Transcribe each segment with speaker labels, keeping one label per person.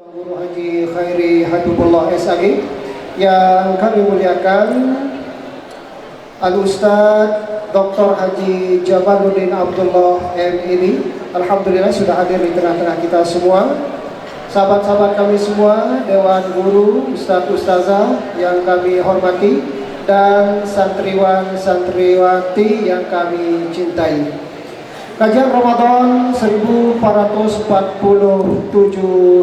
Speaker 1: Guru Haji Khairi Habibullah SAG yang kami muliakan, Al-Ustadz Dr. Haji Jamaluddin Abdullah MID. Alhamdulillah sudah hadir di tengah-tengah kita semua. Sahabat-sahabat kami semua, Dewan Guru, Ustadz Ustazah yang kami hormati, dan santriwan santriwati yang kami cintai. Kajian Ramadan 1447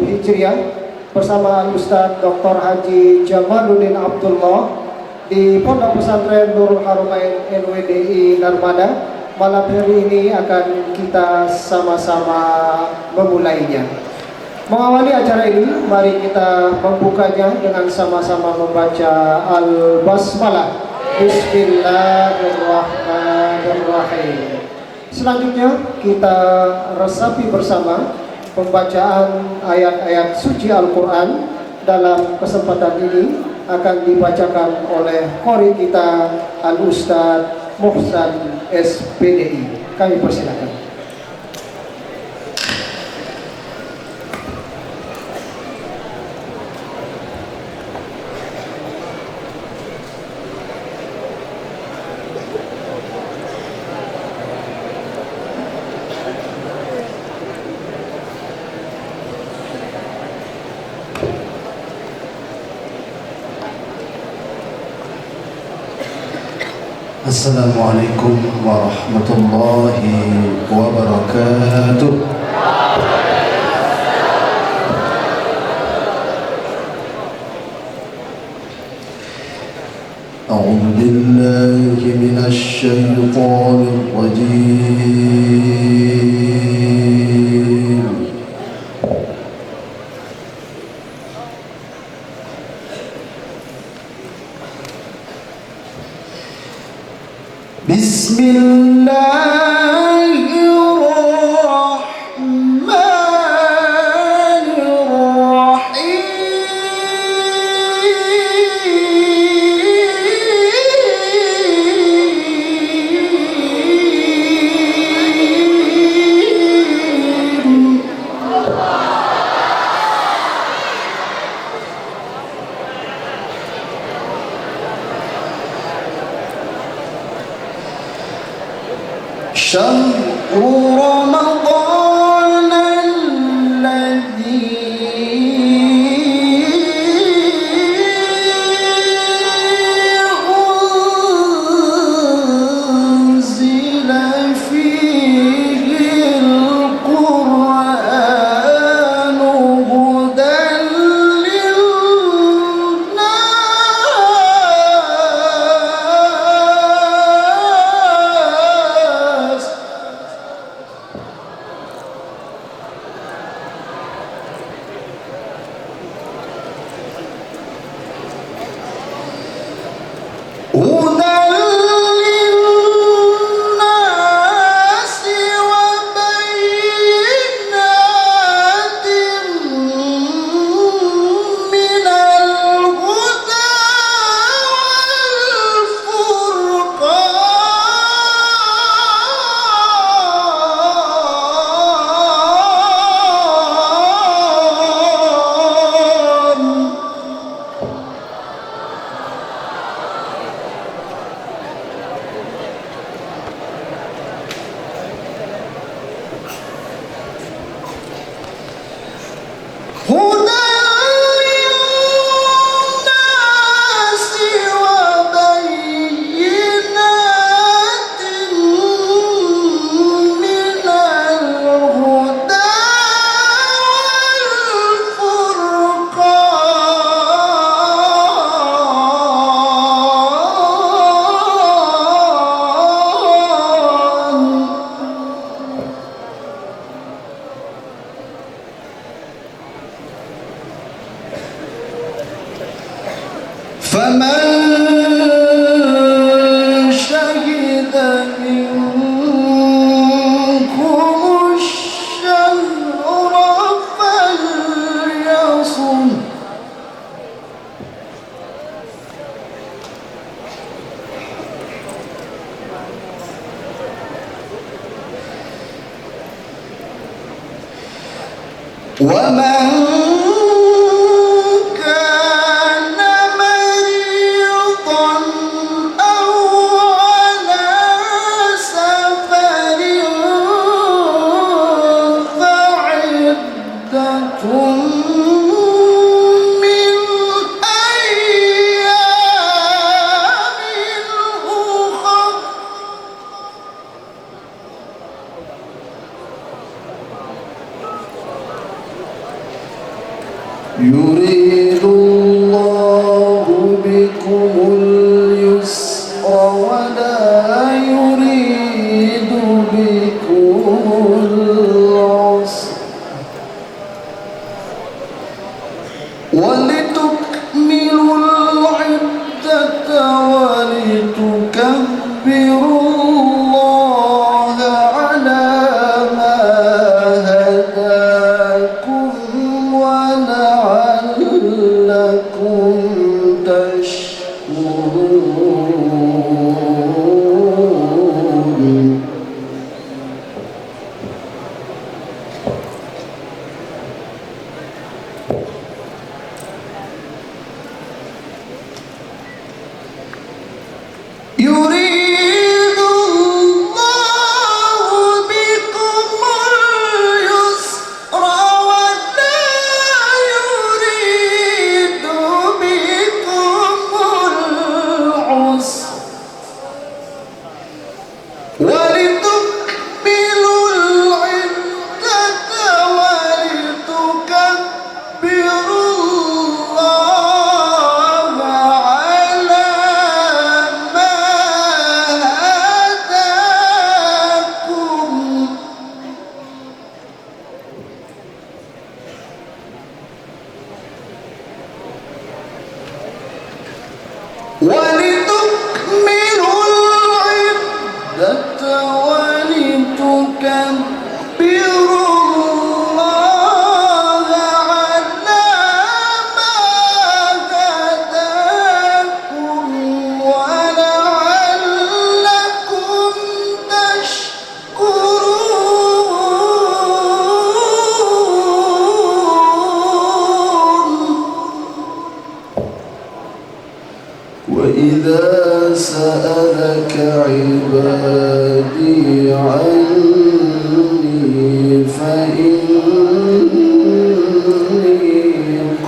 Speaker 1: Hijriah bersama Ustadz Dr. Haji Jamaluddin Abdullah di Pondok Pesantren Nurul Haramain NWDI Narmada. Malam hari ini akan kita sama-sama memulainya. Mengawali acara ini, mari kita membukanya dengan sama-sama membaca Al-Basmalah. Bismillahirrahmanirrahim. Selanjutnya kita resapi bersama pembacaan ayat-ayat suci Al-Quran. Dalam kesempatan ini akan dibacakan oleh qori kita Al-Ustadz Muhsan SPDI. Kami persilakan.
Speaker 2: Assalamualaikum warahmatullahi wabarakatuh. A'udzu billahi minasy syaithanir rajim. شهر رمضان الذي أنزل فيه القرآن هدى للناس وبينات من الهدى والفرقان. هدى للناس وبينات من الهدى والفرقان. فمن شهد منكم الشهر فليصم. ومن تشكرون يريد الله بكم اليسر ولا يريد بكم العسر ولتكملوا العدة ولتكبروا الله على ما هداكم ولتكملوا العدة ولتكبروا الله على ما هداكم ولعلكم تشكرون وإذا سألك عبادي عني فإني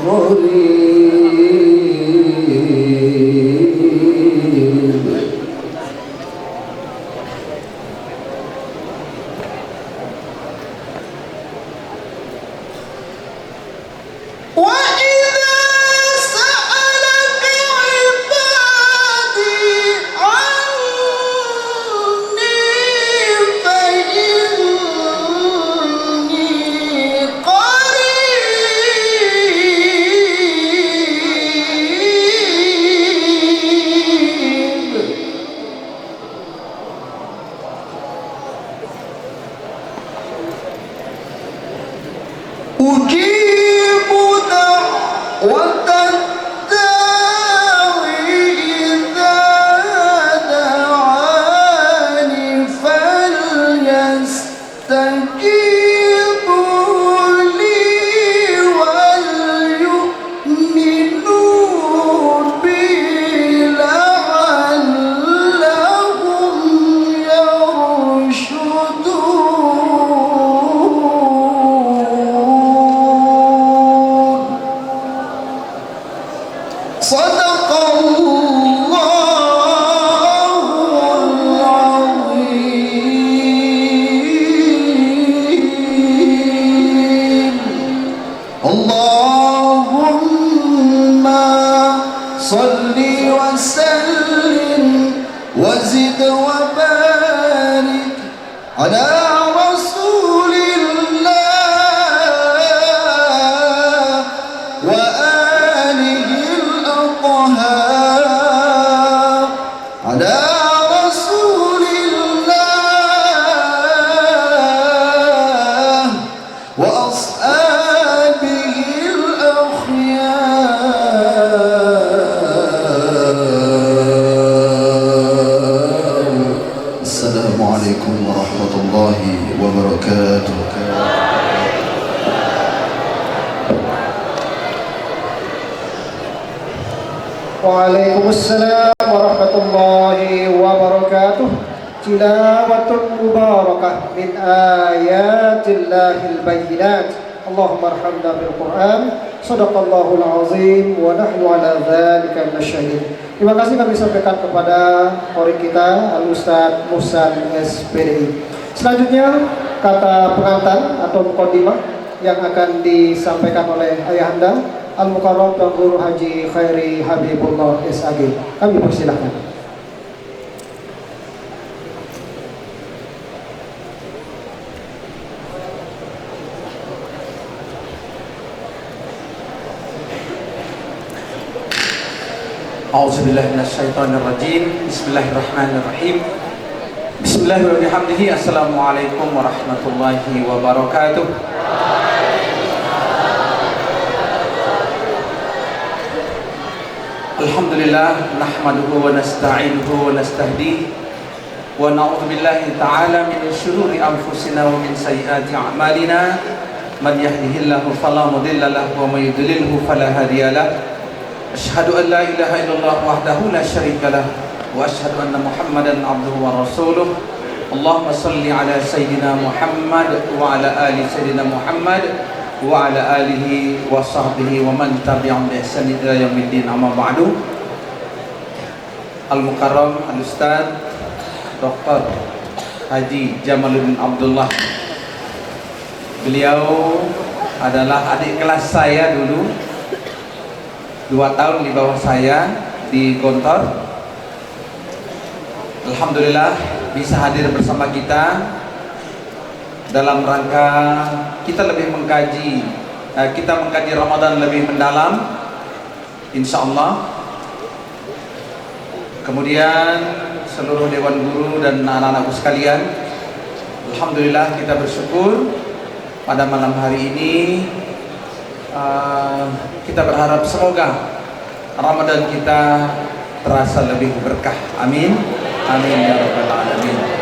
Speaker 2: قريب وإذا سألك عبادي عني فإني قريب أجيب دعوة الداعي إذا دعاني فليستجيبوا لي وليؤمنوا بي لعلهم يرشدون صدق الله العظيم اللهم صل وسلم وزد وبارك على رسول الله وآله الأطهار على رسول الله وأصحابه الأخيار السلام عليكم ورحمة الله وبركاته
Speaker 1: Waalaikumsalam warahmatullahi wabarakatuh. Tilawatun mubarakah min ayatillahil bayyinat. Allahumma arhamna bil Qur'an. Shadaqallahul azim wa nahnu ala dzalika minasyahidin. Terima kasih kami sampaikan kepada qori kita Al Ustaz Muhsan SPDI. Selanjutnya kata pengantar atau mukadimah yang akan disampaikan oleh ayahanda Al-Mukarram Tuan Guru Haji Khairi Habibullah SAG. Kami persilahkan.
Speaker 3: A'udzubillahi minasyaitonirrajim. Bismillahirrahmanirrahim. Bismillahirrahmanirrahim. Assalamualaikum warahmatullahi wabarakatuh. Alhamdulillah nahmaduhu wa nasta'inuhu wa nastahdihi wa na'udzu billahi ta'ala min syururi anfusina wa min sayyiati a'malina man yahdihillahu fala mudilla lahu wa may yudlilhu fala hadiya lahu asyhadu an la ilaha illallah wahdahu la syarika lahu wa asyhadu anna Muhammadan abduhu wa rasuluh. Allahumma salli ala sayyidina Muhammad wa ala ali sayyidina Muhammad wa ala alihi wa sahbihi wa man tabi'ahum bi ihsan ila yaumiddin, amma ba'du. Al-Mukarram Al-Ustaz Dr. Haji Jamaluddin Abdullah, beliau adalah adik kelas saya dulu, 2 tahun di bawah saya di Gontor. Alhamdulillah bisa hadir bersama kita dalam rangka kita lebih mengkaji Ramadan lebih mendalam, insya Allah. Kemudian seluruh dewan guru dan anak-anakku sekalian, alhamdulillah kita bersyukur pada malam hari ini. Kita berharap semoga Ramadan kita terasa lebih berkah. Amin, amin ya rabbal alamin.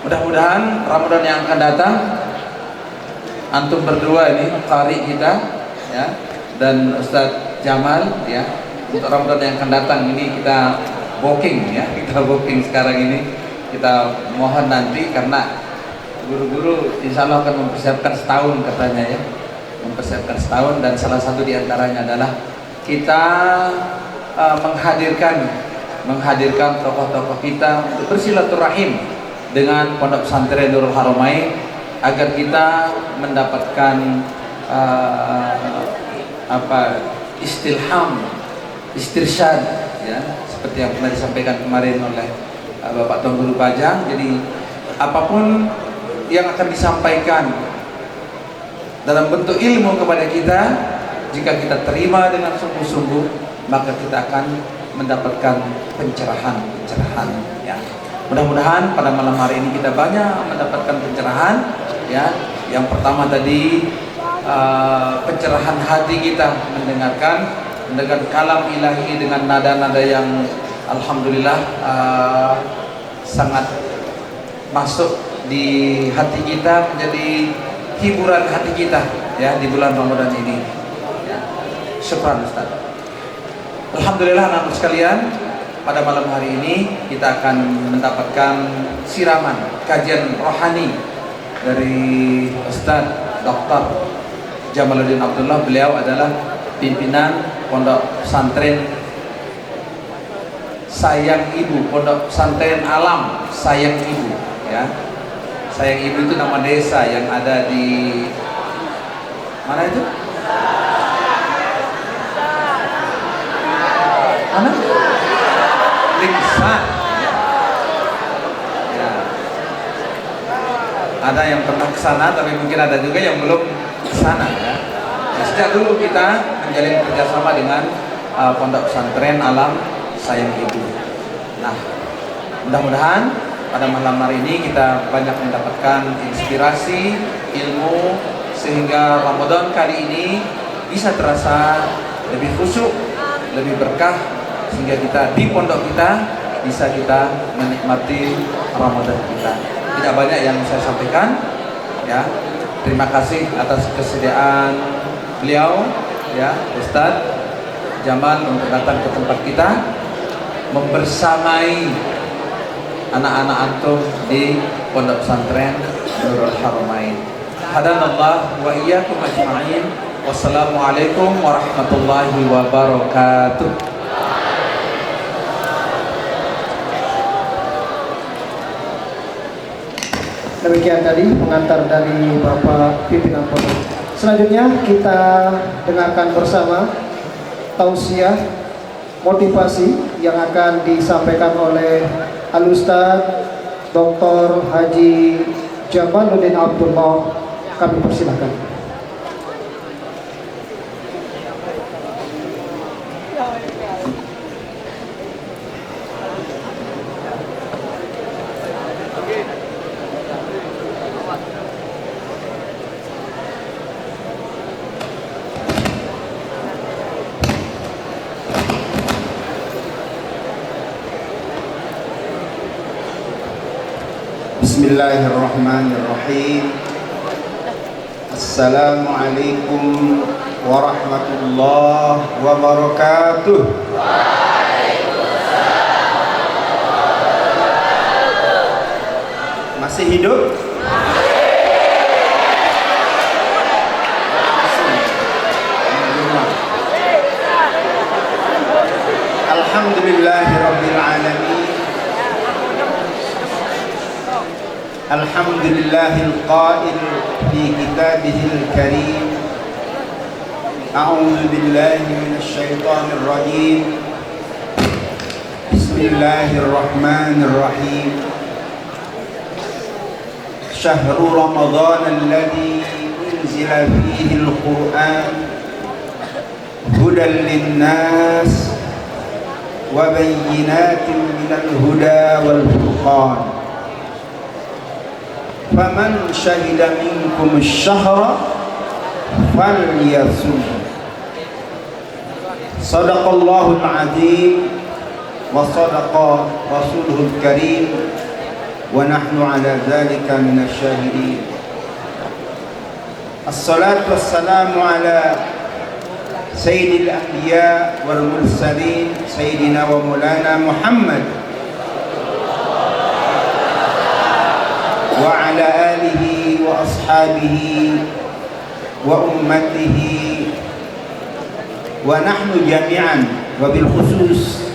Speaker 3: Mudah-mudahan Ramadan yang akan datang, antum berdua ini qari kita ya, dan Ustadz Jamal ya, untuk Ramadan yang akan datang ini kita booking ya, kita booking sekarang ini. Kita mohon nanti, karena guru-guru insya Allah akan mempersiapkan setahun katanya ya, mempersiapkan setahun, dan salah satu diantaranya adalah kita menghadirkan tokoh-tokoh kita untuk bersilaturahim dengan Pondok Pesantren Nurul Haramain, agar kita mendapatkan istirsyad ya, seperti yang pernah disampaikan kemarin oleh Bapak Tuan Guru Bajang. Jadi apapun yang akan disampaikan dalam bentuk ilmu kepada kita, jika kita terima dengan sungguh-sungguh, maka kita akan mendapatkan pencerahan ya. Mudah-mudahan pada malam hari ini kita banyak mendapatkan pencerahan ya. Yang pertama tadi pencerahan hati kita mendengar kalam ilahi dengan nada-nada yang alhamdulillah sangat masuk di hati kita, menjadi hiburan hati kita ya di bulan Ramadan ini ya. Syukran Ustaz. Alhamdulillah anak-anak sekalian, pada malam hari ini kita akan mendapatkan siraman kajian rohani dari Ustaz Dr. Jamaluddin Abdullah. Beliau adalah pimpinan Pondok Pesantren Sayang Ibu, Pondok Pesantren Alam Sayang Ibu ya. Sayang Ibu itu nama desa yang ada di mana itu? Mana? Lingsan ya. Ada yang pernah ke sana, tapi mungkin ada juga yang belum ke sana ya. Nah, sejak dulu kita menjalin kerjasama dengan Pondok Pesantren Alam Sayang Ibu. Nah, mudah-mudahan pada malam hari ini kita banyak mendapatkan inspirasi, ilmu, sehingga Ramadan kali ini bisa terasa lebih khusyuk, lebih berkah, sehingga kita di pondok kita bisa kita menikmati Ramadan kita. Tidak banyak yang saya sampaikan ya. Terima kasih atas kesediaan beliau ya, Ustadz Jamal, untuk datang ke tempat kita membersamai anak-anak antum di Pondok Pesantren Nurul Haramain. Hadanallah wa iyyakum ajma'in. Wassalamualaikum warahmatullahi wabarakatuh.
Speaker 1: Demikian tadi pengantar dari Bapak Pimpinan Pondok. Selanjutnya kita dengarkan bersama tausiah motivasi yang akan disampaikan oleh Al-Ustaz Dr. Haji Jamaluddin Abdullah. Kami persilahkan.
Speaker 4: Bismillahirrahmanirrahim. Assalamualaikum warahmatullahi wabarakatuh. Masih hidup? Alhamdulillahirabbil alamin. Alhamdulillahil qail fi kitabihil karim. A'udzu billahi minasy syaithanir rajim. Bismillahirrahmanirrahim. Syahrul Ramadan alladzi unzila fihi al-Qur'an hudan lin-nas wa bayyinatin minal huda wal furqan. Faman syahida minkum asy-syahra falyasum. Shadaqallahul azim wa shadaqa rasuluhul karim wa nahnu ala dzalika minasy syahidin. Assalatu wassalamu ala sayyidil anbiya wal mursalin sayyidina wa maulana Muhammad wa ala alihi wa ashabihi wa ummatihi wa nahnu jami'an wa bil khusus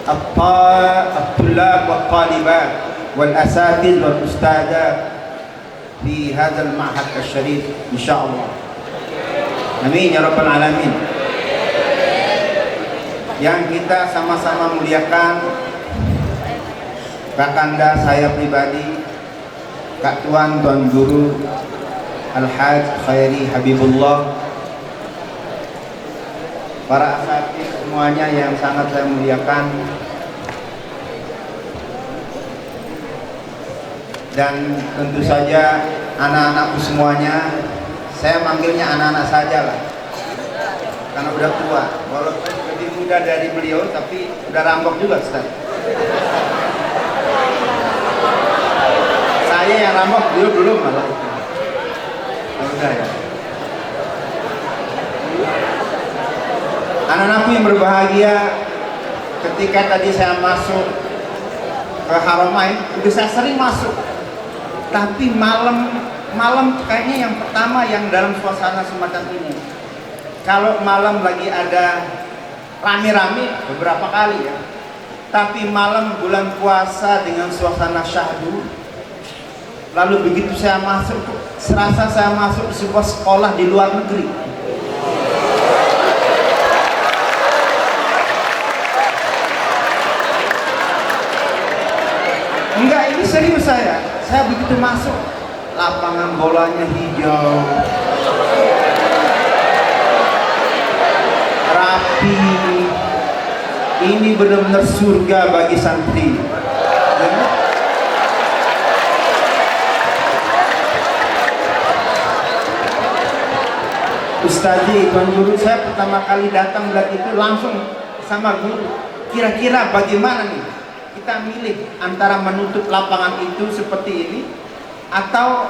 Speaker 4: at-tullab wa talibat wal asatidz wal ustadzat fi hadzal ma'had asy-syarif insyaallah. Amin ya rabbal alamin. Yang kita sama-sama muliakan kakanda saya pribadi, Kak Tuan Guru Al-Hajj Khairi Habibullah, para asatidz semuanya yang sangat saya muliakan, dan tentu saja anak-anakku semuanya. Saya manggilnya anak-anak saja lah, karena udah tua. Walaupun lebih muda dari beliau, tapi udah rambok juga Ustaz. Saya yang rambok, beliau belum malah. Udah ya. Anak-anakku yang berbahagia, ketika tadi saya masuk ke Haramain, udah saya sering masuk, tapi malam kayaknya yang pertama yang dalam suasana semacam ini. Kalau malam lagi ada rame-rame beberapa kali ya, tapi malam bulan puasa dengan suasana syahdu, lalu begitu saya masuk, serasa saya masuk di sebuah sekolah di luar negeri. Enggak, ini serius saya begitu masuk, lapangan bolanya hijau, rapi. Ini benar-benar surga bagi santri. Ustazi, Tuan Guru, saya pertama kali datang melihat itu langsung sama guru, kira-kira bagaimana nih kita milih antara menutup lapangan itu seperti ini, atau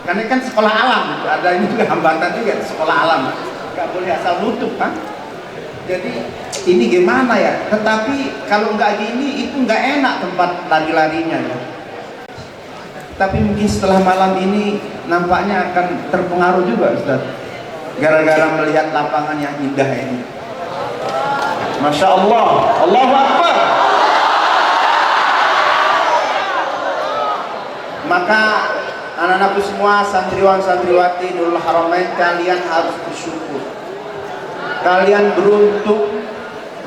Speaker 4: karena kan sekolah alam itu ada ini juga hambatan juga, sekolah alam nggak boleh asal nutup kan. Jadi ini gimana ya, tetapi kalau nggak gini itu nggak enak tempat lari-larinya ya. Tapi mungkin setelah malam ini nampaknya akan terpengaruh juga Ustaz, gara-gara melihat lapangan yang indah ini. Masya Allah, Allahu Akbar. Maka anak-anakku semua, santriwan santriwati Nurul Haramain, kalian harus bersyukur. Kalian beruntung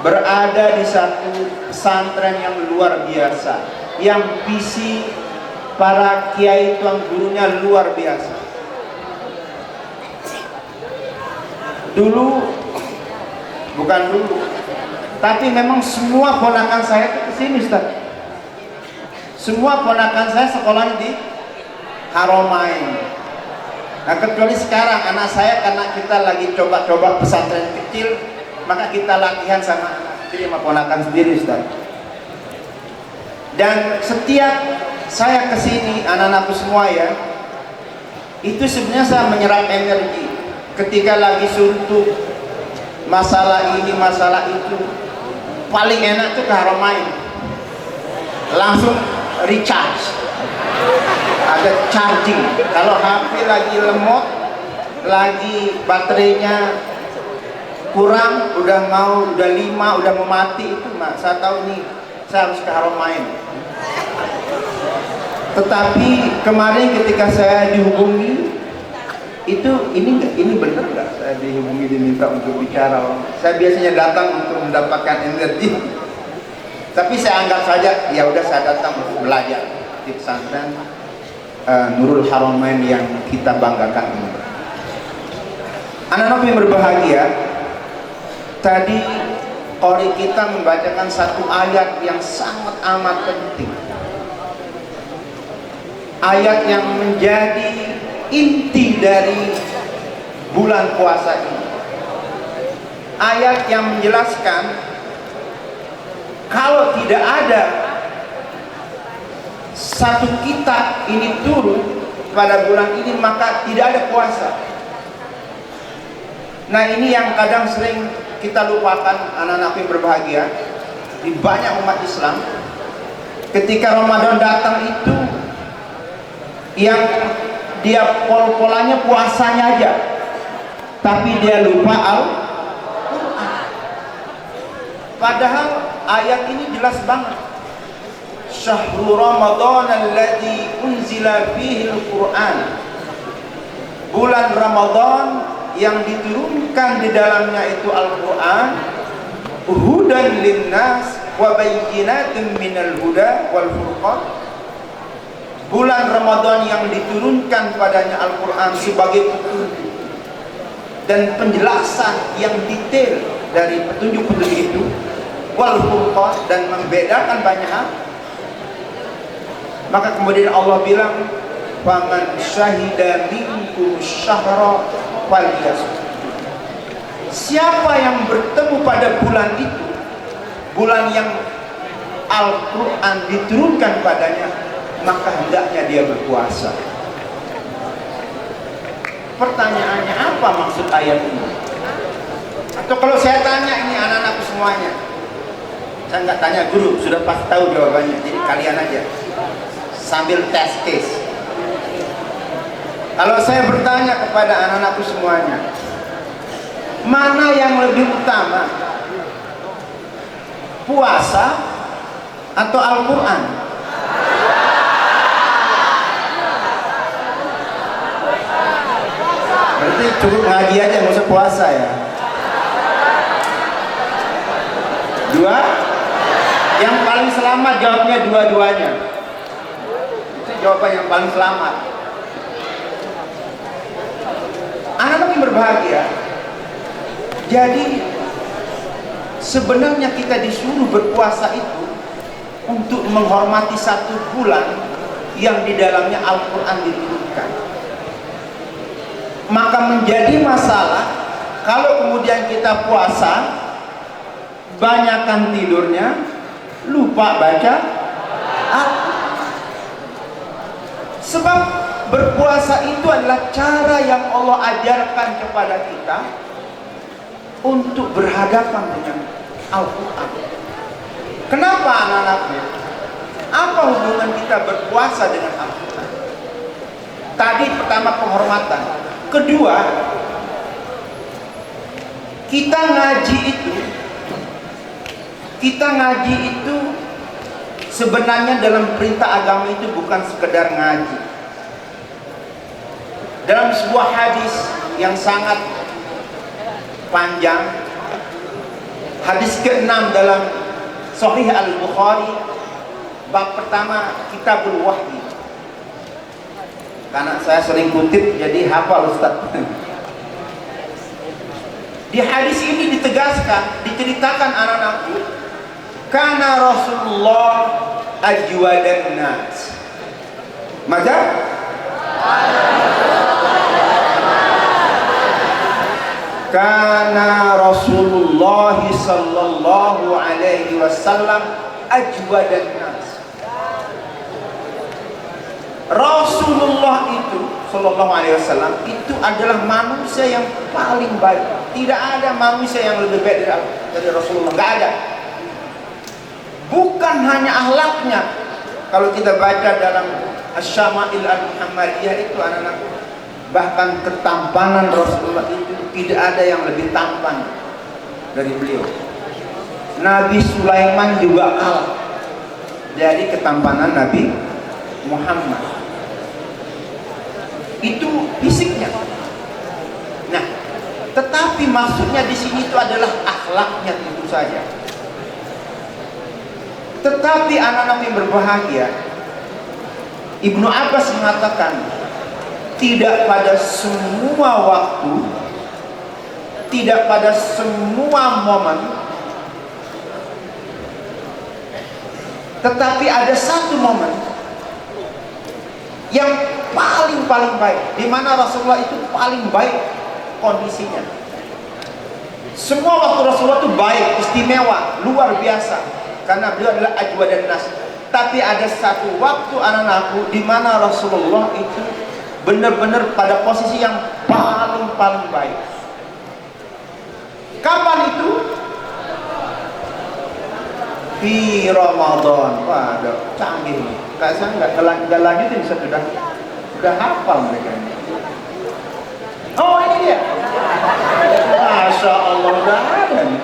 Speaker 4: berada di satu pesantren yang luar biasa, yang visi para kiai tuan gurunya luar biasa. Bukan dulu, tapi memang semua ponakan saya itu kesini Ustaz. Semua ponakan saya sekolahnya di Haramain. Nah, kecuali sekarang anak saya, karena kita lagi coba-coba pesantren kecil, maka kita latihan sama anak sendiri, sama ponakan sendiri Ustaz. Dan setiap saya kesini, anak-anakku semua ya, itu sebenarnya saya menyerap energi. Ketika lagi suntuk, masalah ini, masalah itu, paling enak tuh ke Haramain. Langsung recharge, ada charging. Kalau HP lagi lemot, lagi baterainya kurang, udah 5, udah mau mati, itu saya tahu nih, saya harus ke Haramain. Tetapi kemarin ketika saya dihubungi, itu ini benar nggak saya dihubungi, diminta untuk bicara? Saya biasanya datang untuk mendapatkan energi, tapi saya anggap saja ya udah, saya datang untuk belajar di pesantren Nurul Haramain yang kita banggakan ini. Anak-anak yang berbahagia, tadi qori kita membacakan satu ayat yang sangat amat penting, ayat yang menjadi inti dari bulan puasa ini, ayat yang menjelaskan kalau tidak ada satu kitab ini turun pada bulan ini, maka tidak ada puasa. Nah, ini yang kadang sering kita lupakan, anak-anak yang berbahagia di banyak umat Islam. Ketika Ramadan datang itu, yang dia pol-polannya puasanya aja, tapi dia lupa Al-Quran. Padahal ayat ini jelas banget. Syahrul Ramadan alladzi unzila fihi al-Quran. Bulan Ramadan yang diturunkan di dalamnya itu Al-Quran, hudan linnas wa bayyinatin minal huda wal furqan. Bulan Ramadan yang diturunkan padanya Al-Quran sebagai petunjuk dan penjelasan yang detail dari petunjuk-petunjuk itu, wal furqan, dan membedakan banyak hal. Maka kemudian Allah bilang, faman syahida minkum syahra falyasum. Siapa yang bertemu pada bulan itu, bulan yang Al-Quran diturunkan padanya, maka hendaknya dia berpuasa. Pertanyaannya, apa maksud ayat ini? Atau kalau saya tanya ini anak-anakku semuanya, saya nggak tanya guru, sudah pasti tahu jawabannya, jadi kalian aja sambil test case. Kalau saya bertanya kepada anak-anakku semuanya, mana yang lebih utama, puasa atau Al-Quran? Berarti cukup ngaji aja, nggak usah puasa ya. Dua, yang paling selamat jawabnya dua-duanya. Itu jawaban yang paling selamat. Anak-anak yang berbahagia, jadi sebenarnya kita disuruh berpuasa itu untuk menghormati satu bulan yang di dalamnya Al-Quran diturunkan. Maka menjadi masalah kalau kemudian kita puasa, banyakkan tidurnya, lupa baca Al-Quran. Sebab berpuasa itu adalah cara yang Allah ajarkan kepada kita untuk berhadapan dengan Al-Quran. Kenapa anak-anaknya? Apa hubungan kita berpuasa dengan Al-Quran? Tadi pertama penghormatan. Kedua, kita ngaji itu sebenarnya dalam perintah agama itu bukan sekedar ngaji. Dalam sebuah hadis yang sangat panjang, hadis ke-6 dalam Sahih Al-Bukhari, bab pertama Kitabul Wahyi. Karena saya sering kutip jadi hafal Ustaz. Di hadis ini ditegaskan, diceritakan anak-anakku, kana Rasulullah ajwadan nas. Maka kana Rasulullah sallallahu alaihi wasallam ajwadan nas. Rasulullah itu Sallallahu Alaihi Wasallam itu adalah manusia yang paling baik. Tidak ada manusia yang lebih baik dari Rasulullah, nggak ada. Bukan hanya akhlaknya. Kalau kita baca dalam Asy-Syama'il Al-Muhammadiyah itu anak-anak, bahkan ketampanan Rasulullah itu tidak ada yang lebih tampan dari beliau. Nabi Sulaiman juga kalah dari ketampanan Nabi Muhammad. Itu fisiknya. Nah, tetapi maksudnya di sini itu adalah akhlaknya tentu saja. Tetapi anak-anak yang berbahagia, Ibnu Abbas mengatakan tidak pada semua waktu, tidak pada semua momen, tetapi ada satu momen yang paling baik, di mana Rasulullah itu paling baik kondisinya. Semua waktu Rasulullah itu baik, istimewa, luar biasa, karena beliau adalah ajwadan nas. Tapi ada satu waktu anak-anakku di mana Rasulullah itu benar-benar pada posisi yang paling baik. Kapan itu? Di Ramadan. Wah, ada canggih nih. Kayak saya nggak lanjutin, sudah hafal mereka ini. Oh, ini dia. Masya Allah, udah ada nih.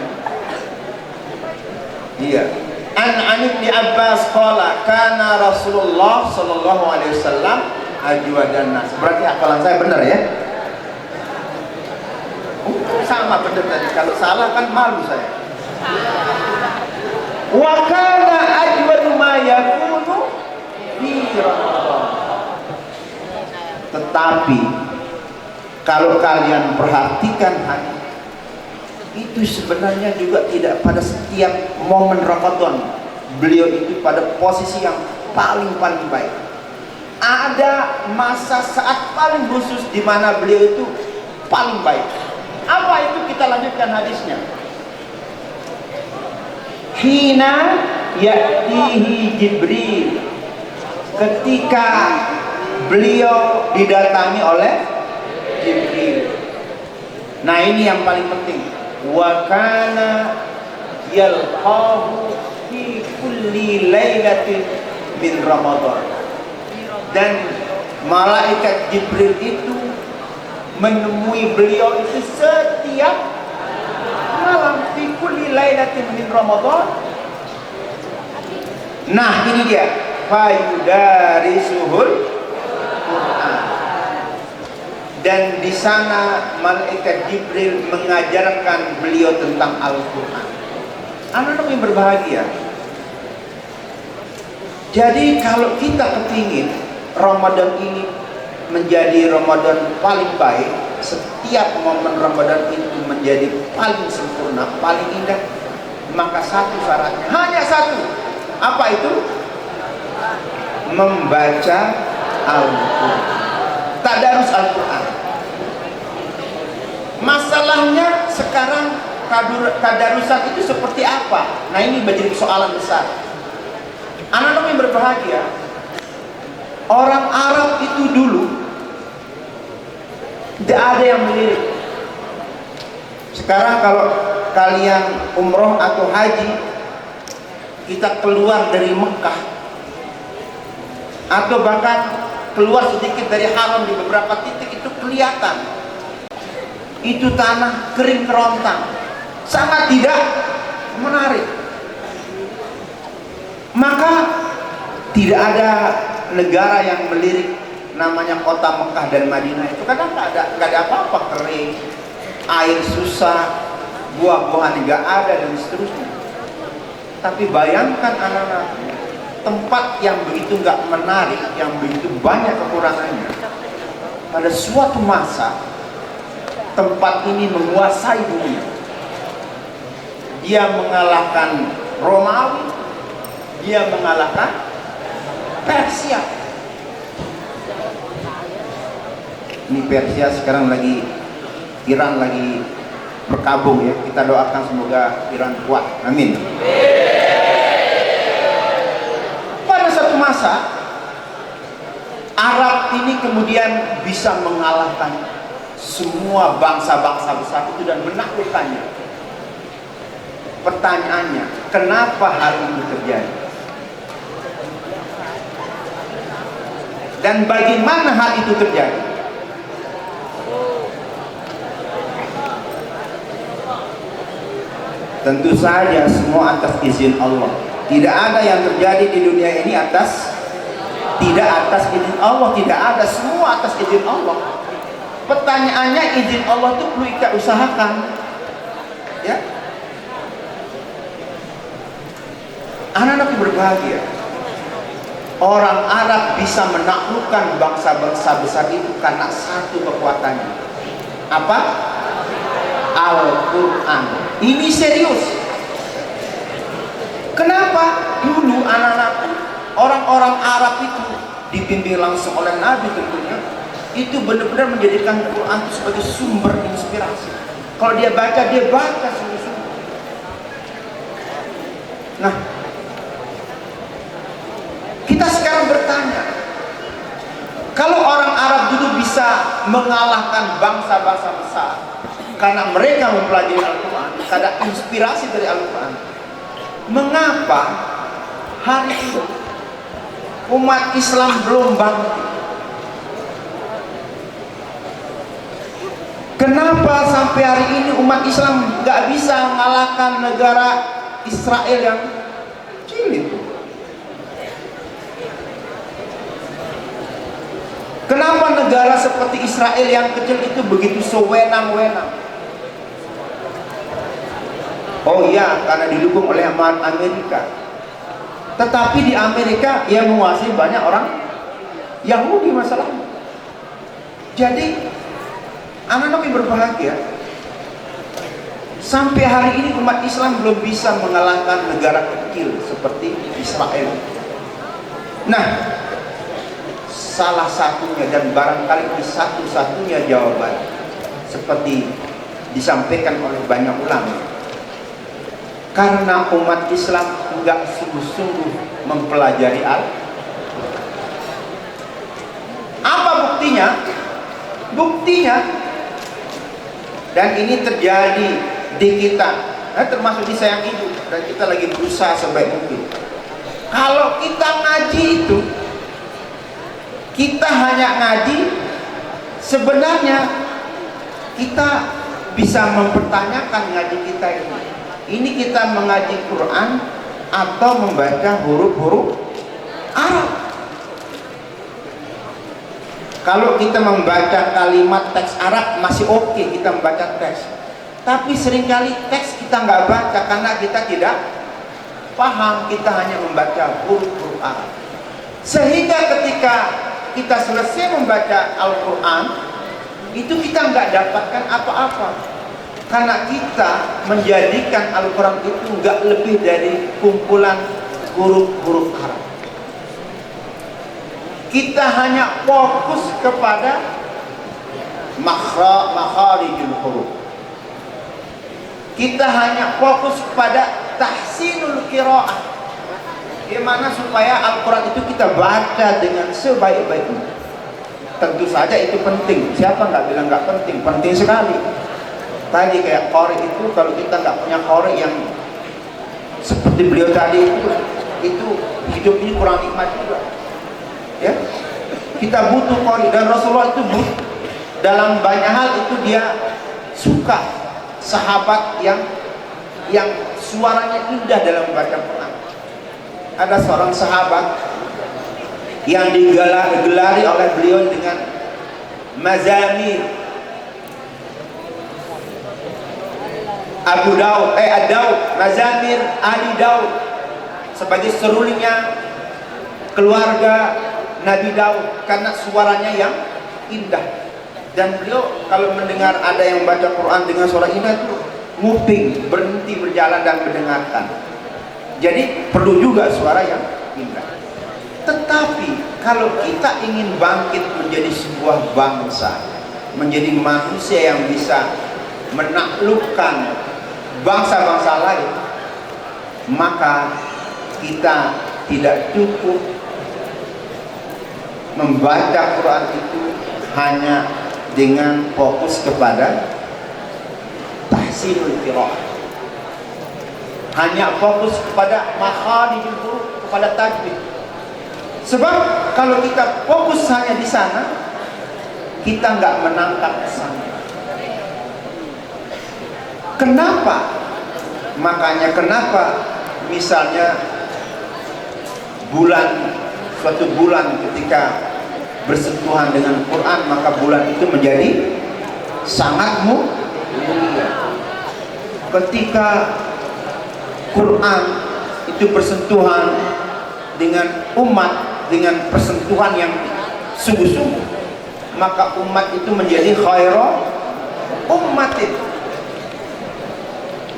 Speaker 4: Iya. An Ibnu Abbas qala kana Rasulullah sallallahu alaihi wasallam ajwadan nas. Berarti hafalan saya benar ya? Sama benar tadi. Kalau salah kan malu saya. Wa kana ajwadu ma yakunu fi Ramadan. Tetapi kalau kalian perhatikan hati, itu sebenarnya juga tidak pada setiap momen Ramadan beliau itu pada posisi yang paling baik. Ada masa saat paling khusus di mana beliau itu paling baik. Apa itu? Kita lanjutkan hadisnya. Hina ya'tihi Jibril, ketika beliau didatangi oleh Jibril. Nah, ini yang paling penting. Wa kana yalqahu fi kulli lailatin min Ramadan. Dan malaikat Jibril itu menemui beliau itu setiap malam, fi kulli lailatin min Ramadan. Nah, ini dia, fayudarisuhul Quran. Dan di sana malaikat Jibril mengajarkan beliau tentang Al-Quran. Anak-anak yang berbahagia, jadi kalau kita kepingin Ramadan ini menjadi Ramadan paling baik, setiap momen Ramadan itu menjadi paling sempurna, paling indah, maka satu syaratnya, hanya satu. Apa itu? Membaca Al-Quran, tadarus Al-Quran. Masalahnya sekarang tadarusan itu seperti apa? Nah, ini menjadi soalan besar. Anak-anak yang berbahagia, orang Arab itu dulu tidak ada yang melirik. Sekarang kalau kalian umroh atau haji, kita keluar dari Mekah atau bahkan keluar sedikit dari haram di beberapa titik, itu kelihatan itu tanah kering kerontang, sangat tidak menarik. Maka tidak ada negara yang melirik namanya kota Mekah dan Madinah itu, karena nggak ada apa-apa, kering, air susah, buah-buahan nggak ada dan seterusnya. Tapi bayangkan anak-anak, tempat yang begitu nggak menarik, yang begitu banyak kekurangannya, pada suatu masa tempat ini menguasai dunia. Dia mengalahkan Romawi, dia mengalahkan Persia. Ini Persia sekarang lagi, Iran lagi berkabung ya. Kita doakan semoga Iran kuat. Amin. Pada satu masa Arab ini kemudian bisa mengalahkan semua bangsa-bangsa besar itu dan menaklukkannya. Pertanyaannya, kenapa hal ini terjadi? Dan bagaimana hal itu terjadi? Tentu saja semua atas izin Allah. Tidak ada yang terjadi di dunia ini tidak atas izin Allah, tidak ada, semua atas izin Allah. Pertanyaannya, izin Allah itu perlu kita usahakan, ya. Anak-anak berbahagia, orang Arab bisa menaklukkan bangsa-bangsa besar itu karena satu kekuatannya. Apa? Al-Quran. Ini serius. Kenapa? Dulu anak-anak, orang-orang Arab itu dibimbing langsung oleh Nabi tentunya, itu benar-benar menjadikan Quran itu sebagai sumber inspirasi. Kalau dia baca sungguh-sungguh. Nah, kita sekarang bertanya, kalau orang Arab dulu bisa mengalahkan bangsa-bangsa besar karena mereka mempelajari Al-Quran, karena inspirasi dari Al-Quran, mengapa hari ini umat Islam belum bangkit? Kenapa sampai hari ini umat Islam gak bisa mengalahkan negara Israel yang kecil itu? Kenapa negara seperti Israel yang kecil itu begitu sewenang-wenang? Oh iya, karena didukung oleh Amerika. Tetapi di Amerika yang menguasai banyak orang Yahudi masalahnya. Jadi anak-anak yang berbahagia, sampai hari ini umat Islam belum bisa mengalahkan negara kecil seperti Israel. Nah, salah satunya dan barangkali satu-satunya jawaban seperti disampaikan oleh banyak ulama, karena umat Islam enggak sungguh-sungguh mempelajari apa buktinya? Buktinya, dan ini terjadi di kita, termasuk di Sayang Ibu, dan kita lagi berusaha sebaik mungkin. Kalau kita ngaji itu, kita hanya ngaji, sebenarnya kita bisa mempertanyakan ngaji kita ini. Ini kita mengaji Quran atau membaca huruf-huruf Arab. Kalau kita membaca kalimat teks Arab masih oke, kita membaca teks. Tapi seringkali teks kita nggak baca karena kita tidak paham, kita hanya membaca huruf-huruf Arab. Sehingga ketika kita selesai membaca Al-Quran, itu kita nggak dapatkan apa-apa. Karena kita menjadikan Al-Quran itu nggak lebih dari kumpulan huruf-huruf Arab. Kita hanya fokus kepada makharijul huruf. Kita hanya fokus pada tahsinul qiraah. Gimana supaya Al-Quran itu kita baca dengan sebaik-baiknya. Tentu saja itu penting. Siapa nggak bilang nggak penting? Penting sekali. Tadi kayak qori itu, kalau kita nggak punya qori yang seperti beliau tadi itu hidup ini kurang nikmat juga. Ya, kita butuh qori, dan Rasulullah itu dalam banyak hal itu dia suka sahabat yang suaranya indah dalam membaca Quran. Ada seorang sahabat yang digelari oleh beliau dengan mazamir. Ad-Daud, mazamir Ali Daud, sebagai serulingnya keluarga Nabi Daud, karena suaranya yang indah. Dan beliau kalau mendengar ada yang baca Quran dengan suara indah itu nguping, berhenti berjalan dan mendengarkan. Jadi perlu juga suara yang indah. Tetapi kalau kita ingin bangkit menjadi sebuah bangsa, menjadi manusia yang bisa menaklukkan bangsa-bangsa lain, maka kita tidak cukup membaca Quran itu hanya dengan fokus kepada tahsinul qiraah, hanya fokus kepada makharijul huruf, kepada tajwid. Sebab kalau kita fokus hanya di sana, kita nggak menangkap sana. Kenapa? Makanya kenapa misalnya suatu bulan ketika bersentuhan dengan Quran, maka bulan itu menjadi sangat mulia. Ketika Quran itu bersentuhan dengan umat dengan persentuhan yang sungguh-sungguh, maka umat itu menjadi khairu ummatin.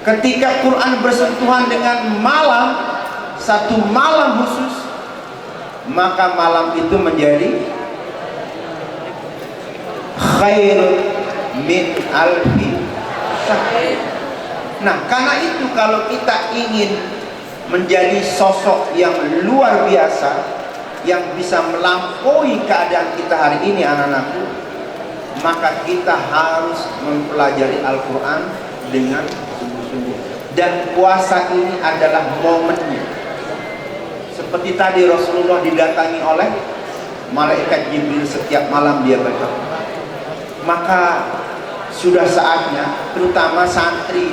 Speaker 4: Ketika Quran bersentuhan dengan malam, satu malam khusus, maka malam itu menjadi khairun min alfi syahr. Nah, karena itu kalau kita ingin menjadi sosok yang luar biasa, yang bisa melampaui keadaan kita hari ini anak-anakku, maka kita harus mempelajari Al-Quran dengan sungguh-sungguh. Dan puasa ini adalah momennya. Seperti tadi Rasulullah didatangi oleh malaikat Jibril setiap malam dia baca. Maka sudah saatnya, terutama santri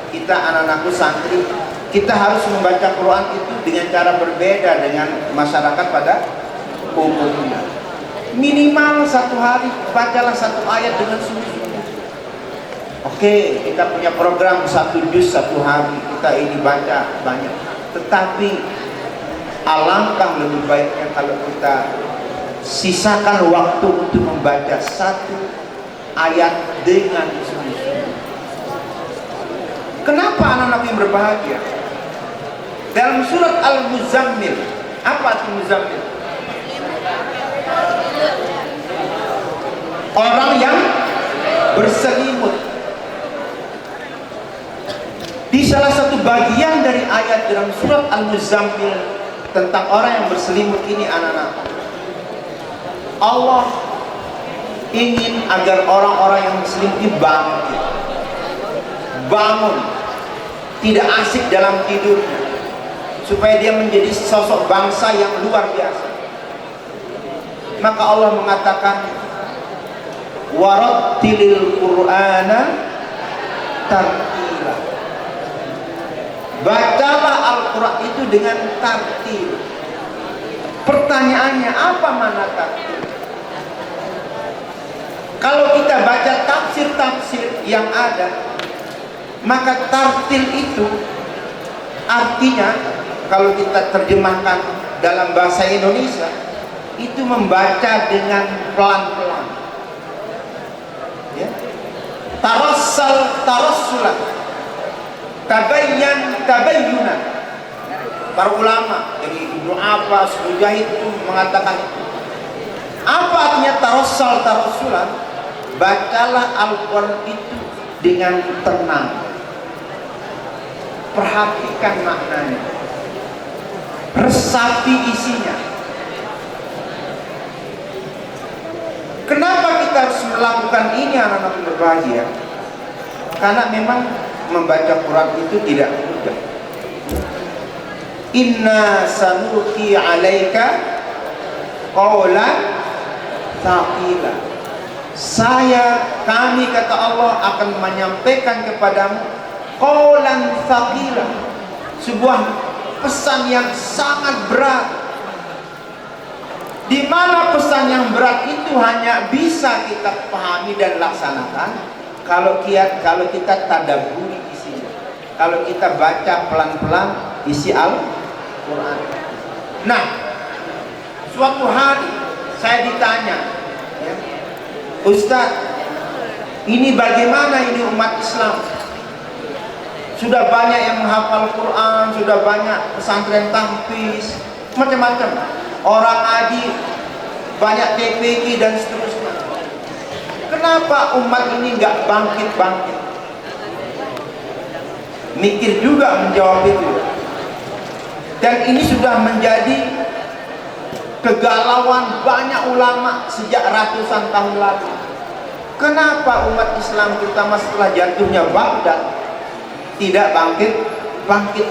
Speaker 4: kita, anak-anakku santri, kita harus membaca Quran itu dengan cara berbeda dengan masyarakat pada umumnya. Minimal satu hari bacalah satu ayat dengan sungguh-sungguh. Oke, kita punya program satu juz satu hari, kita ini baca banyak. Tetapi alangkah lebih baiknya kalau kita sisakan waktu untuk membaca satu ayat dengan sungguh-sungguh. Kenapa anak-anak yang berbahagia? Dalam surat Al-Muzammil, apa arti Muzammil? Orang yang berselimut. Di salah satu bagian dari ayat dalam surat Al-Muzammil tentang orang yang berselimut ini, anak-anak, Allah ingin agar orang-orang yang berselimut ini bangun, tidak asik dalam tidurnya, supaya dia menjadi sosok bangsa yang luar biasa. Maka Allah mengatakan, warattilil Qur'ana tartila. Bacalah Al-Quran itu dengan tartil. Pertanyaannya, apa mana tartil? Kalau kita baca tafsir-tafsir yang ada, maka tartil itu artinya, kalau kita terjemahkan dalam bahasa Indonesia, itu membaca dengan pelan-pelan, ya. Tarassal tarassulan, tabayyan tabayyunan. Para ulama dari Ibnu Abbas, Mujahid itu mengatakan itu. Apa artinya tarassal tarassulan? Bacalah Al-Quran itu dengan tenang, perhatikan maknanya, resapi isinya. Kenapa kita harus melakukan ini, anak-anak yang berbahagia? Karena memang membaca Quran itu tidak mudah. Inna sanulqi alaika qawlan thaqila. Kami kata Allah akan menyampaikan kepadamu qawlan thaqila, sebuah pesan yang sangat berat. Di mana pesan yang berat itu hanya bisa kita pahami dan laksanakan kalau kita tadabburi isinya, kalau kita baca pelan-pelan isi Al-Quran. Nah, suatu hari saya ditanya, ya, Ustaz, ini bagaimana ini umat Islam? Sudah banyak yang menghafal Quran, sudah banyak pesantren tahfiz, macam-macam. Orang ngaji, banyak TPQ dan seterusnya. Kenapa umat ini nggak bangkit-bangkit? Mikir juga menjawab itu. Dan ini sudah menjadi kegalauan banyak ulama sejak ratusan tahun lalu. Kenapa umat Islam terutama setelah jatuhnya Baghdad tidak bangkit?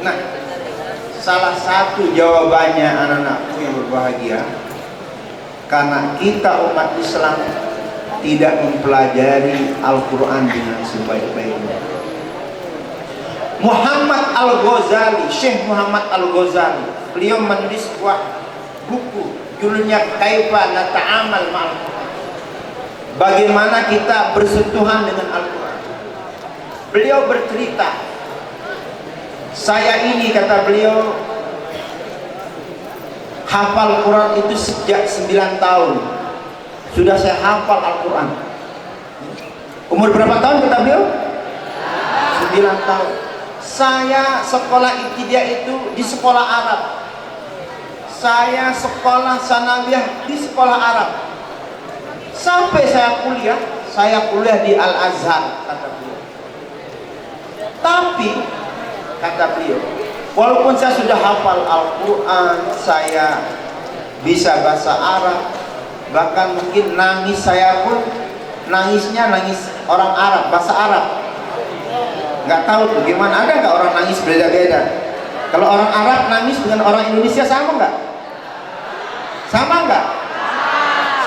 Speaker 4: Nah, salah satu jawabannya anak-anakku yang berbahagia, karena kita umat Islam tidak mempelajari Al-Quran dengan sebaik-baiknya. Muhammad Al-Ghazali, Syekh Muhammad Al-Ghazali, beliau menulis sebuah buku judulnya Kaifa Nata'amal Ma'al Quran, bagaimana kita bersentuhan dengan Al-Quran. Beliau bercerita, saya ini, kata beliau, hafal Quran itu sejak 9 tahun sudah saya hafal Al-Quran. Umur berapa tahun kata beliau? 9 tahun. Saya sekolah ibtidaiyah itu di sekolah Arab. Saya sekolah sanawiyah di sekolah Arab. Sampai saya kuliah di Al-Azhar, kata beliau. Tapi kata beliau, walaupun saya sudah hafal Al-Quran, saya bisa bahasa Arab, bahkan mungkin nangis saya pun nangisnya nangis orang Arab, bahasa Arab. Nggak tahu tuh gimana, ada nggak orang nangis beda-beda? Kalau orang Arab nangis dengan orang Indonesia sama nggak? Sama nggak?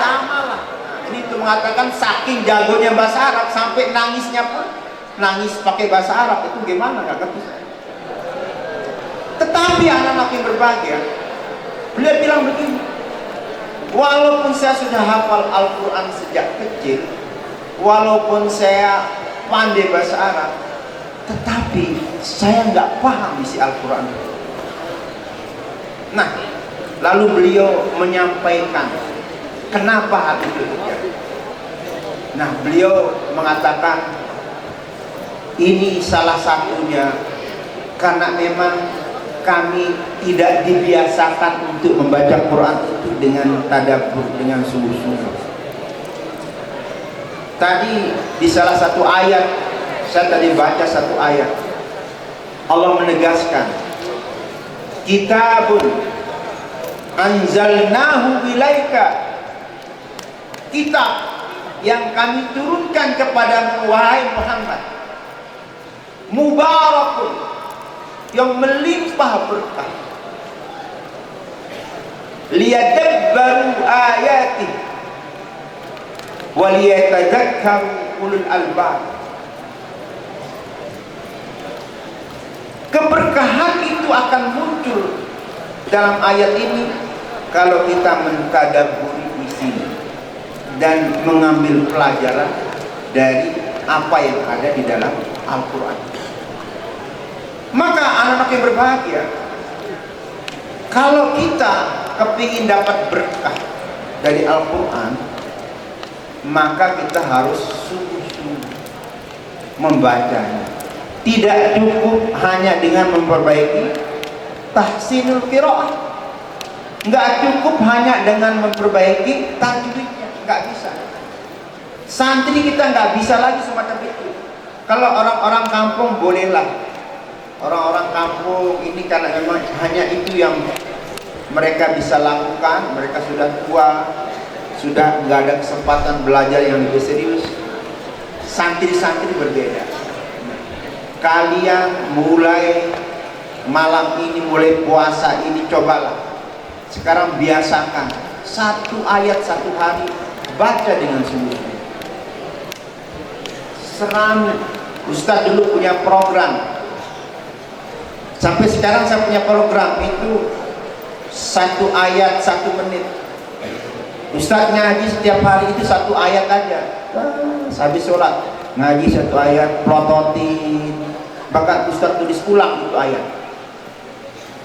Speaker 4: Sama lah. Ini itu mengatakan saking jagonya bahasa Arab sampai nangisnya pun nangis pakai bahasa Arab, itu gimana? Nggak ngerti saya. Tetapi anak-anak yang berbahagia, beliau bilang begini, walaupun saya sudah hafal Al-Quran sejak kecil, walaupun saya pandai bahasa Arab, tetapi saya nggak paham isi Al-Quran. Nah, lalu beliau menyampaikan kenapa hal itu terjadi. Nah, beliau mengatakan ini salah satunya karena memang kami tidak dibiasakan untuk membaca Quran itu dengan tadabbur, dengan sungguh-sungguh. Tadi di salah satu ayat, saya tadi baca satu ayat, Allah menegaskan, kitabun anzalnahu ilaika, kitab yang kami turunkan kepada wahai Muhammad, mubarakun, yang melimpah berkah, liyadabbaru ayati waliyatadzakkaru ulul albab. Keberkahan itu akan muncul dalam ayat ini kalau kita mentadabburi isinya dan mengambil pelajaran dari apa yang ada di dalam Al-Quran. Maka anak-anak yang berbahagia, kalau kita kepingin dapat berkah dari Al-Quran, maka kita harus sungguh-sungguh membacanya. Tidak cukup hanya dengan memperbaiki tahsinul qiraah, nggak cukup hanya dengan memperbaiki tajwidnya, nggak bisa. Santri kita nggak bisa lagi semacam itu. Kalau orang-orang kampung bolehlah, orang-orang kampung ini karena memang hanya itu yang mereka bisa lakukan, mereka sudah tua, sudah nggak ada kesempatan belajar yang lebih serius. Santri-santri berbeda. Kalian mulai malam ini, mulai puasa ini, cobalah sekarang biasakan satu ayat satu hari, baca dengan sungguh-sungguh. Serami, Ustadz dulu punya program, sampai sekarang saya punya program itu satu ayat 1 menit. Ustadz ngaji setiap hari itu satu ayat aja. Habis sholat ngaji satu ayat, plototin. Bahkan Ustadz tulis ulang itu ayat,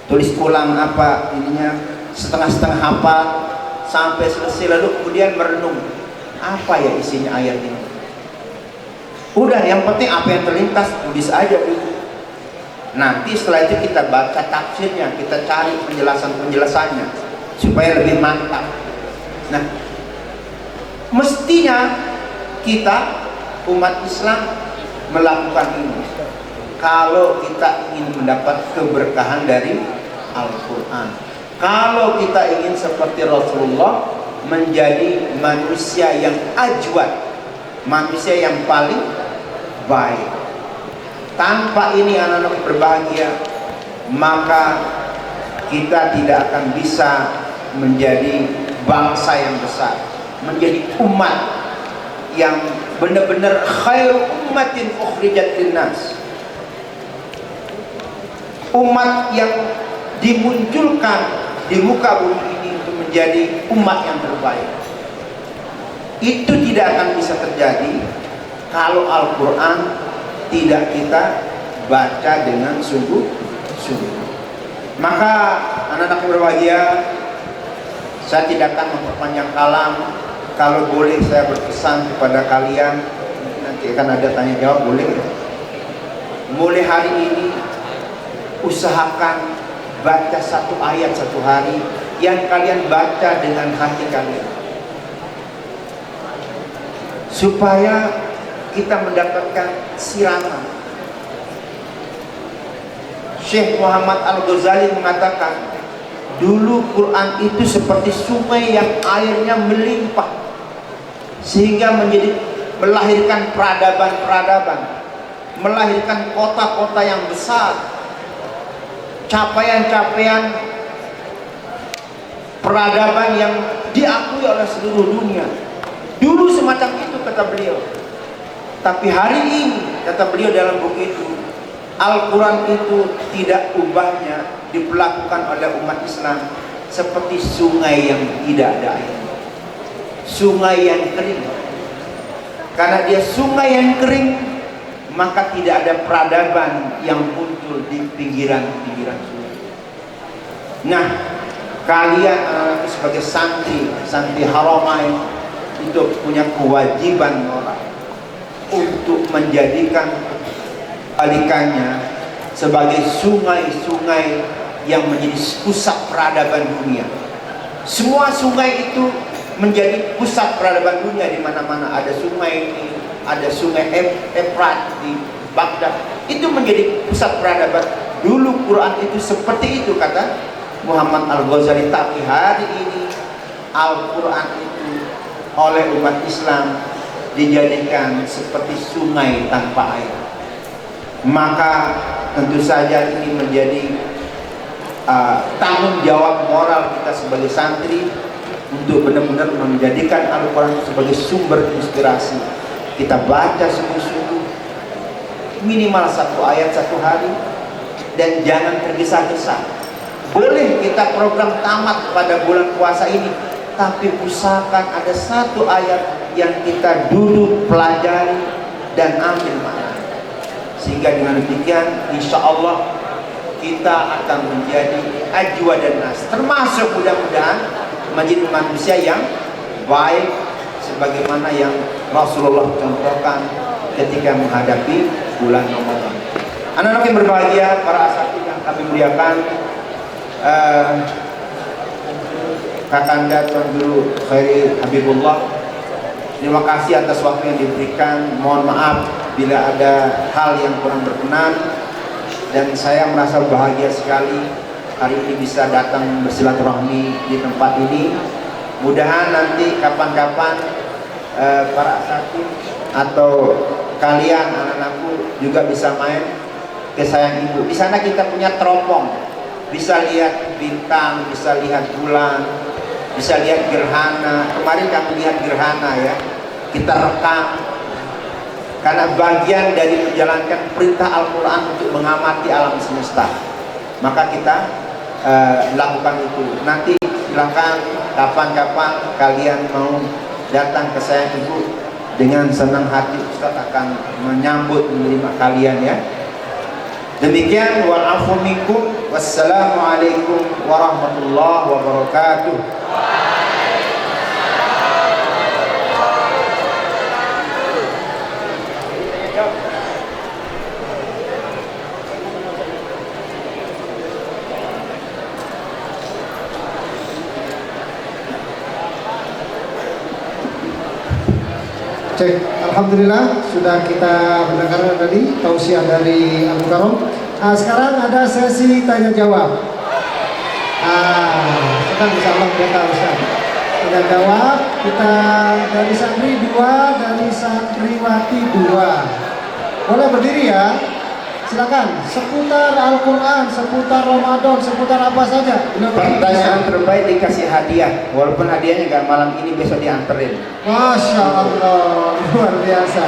Speaker 4: tulis ulang apa ininya, setengah-setengah hafal sampai selesai, lalu kemudian merenung apa ya isinya ayat ini. Udah, yang penting apa yang terlintas tulis aja dulu. Nanti setelah itu kita baca tafsirnya, kita cari penjelasannya supaya lebih mantap. Nah, mestinya kita umat Islam melakukan ini kalau kita ingin mendapat keberkahan dari Al-Quran. Kalau kita ingin seperti Rasulullah, menjadi manusia yang ajwad, manusia yang paling baik. Tanpa ini anak-anak berbahagia, maka kita tidak akan bisa menjadi bangsa yang besar, menjadi umat yang benar-benar khairu ummatin ukhrijat linnas, umat yang dimunculkan di muka bumi ini untuk menjadi umat yang terbaik. Itu tidak akan bisa terjadi kalau Al-Quran tidak kita baca dengan sungguh-sungguh. Maka anak-anak yang berbahagia, saya tidak akan memperpanjang kalam. Kalau boleh saya berpesan kepada kalian, nanti akan ada tanya jawab, boleh? Mulai hari ini usahakan baca satu ayat satu hari yang kalian baca dengan hati kalian, supaya kita mendapatkan siraman. Syekh Muhammad Al-Ghazali mengatakan, dulu Quran itu seperti sungai yang airnya melimpah, sehingga melahirkan peradaban-peradaban, melahirkan kota-kota yang besar, capaian-capaian peradaban yang diakui oleh seluruh dunia. Dulu semacam itu, kata beliau. Tapi hari ini, kata beliau dalam buku itu, Al-Quran itu tidak ubahnya diperlakukan oleh umat Islam seperti sungai yang tidak ada air, sungai yang kering. Karena dia sungai yang kering, maka tidak ada peradaban yang muncul di pinggiran-pinggiran sungai. Nah, kalian sebagai santri Haramain itu punya kewajiban moral untuk menjadikan alikannya sebagai sungai-sungai yang menjadi pusat peradaban dunia. Semua sungai itu menjadi pusat peradaban dunia. Di mana-mana ada sungai ini, ada sungai Efrat di Baghdad, itu menjadi pusat peradaban. Dulu Quran itu seperti itu, kata Muhammad Al-Ghazali. Tapi hari ini Al-Quran itu oleh umat Islam dijadikan seperti sungai tanpa air. Maka tentu saja ini menjadi tanggung jawab moral kita sebagai santri untuk benar-benar menjadikan Al-Quran sebagai sumber inspirasi. Kita baca sungguh-sungguh, minimal satu ayat satu hari, dan jangan tergesa-gesa. Boleh kita program tamat pada bulan puasa ini, tapi usahakan ada satu ayat yang kita duduk pelajari dan ambil makna. Sehingga dengan demikian, insya Allah kita akan menjadi ajwa dan nas, termasuk mudah-mudahan menjadi manusia yang baik, sebagaimana yang Rasulullah contohkan ketika menghadapi bulan Ramadan. Anak-anak yang berbahagia, para asatidz yang kami muliakan, Kakanda Tuan Guru Khairi Habibullah, terima kasih atas waktu yang diberikan. Mohon maaf bila ada hal yang kurang berkenan, dan saya merasa bahagia sekali hari ini bisa datang bersilaturahmi di tempat ini. Mudahan nanti kapan-kapan para asatidz atau kalian anak-anakku juga bisa main ke Sayang Ibu. Di sana kita punya teropong, bisa lihat bintang, bisa lihat bulan, bisa lihat gerhana. Kemarin kami lihat gerhana ya, kita rekam, karena bagian dari menjalankan perintah Al-Quran untuk mengamati alam semesta. Maka kita lakukan itu. Nanti silakan kapan-kapan kalian mau datang ke Sayang Ibu, dengan senang hati Ustaz akan menyambut, menerima kalian ya. Demikian, wa'afu minkum, wassalamualaikum warahmatullahi wabarakatuh.
Speaker 1: Cek, alhamdulillah sudah kita mendengarkan tadi tausiah dari Al Mukarram. Nah, sekarang ada sesi tanya jawab. Senang insya Allah kita Ustaz. Sudah jawab, kita dari santri 2, dari santriwati 2. Boleh berdiri ya. Silakan, seputar Al-Quran, seputar Ramadan, seputar apa saja.
Speaker 4: Pertanyaan terbaik dikasih hadiah, walaupun hadiahnya nggak malam ini, besok dianterin.
Speaker 1: Masya Allah, luar biasa.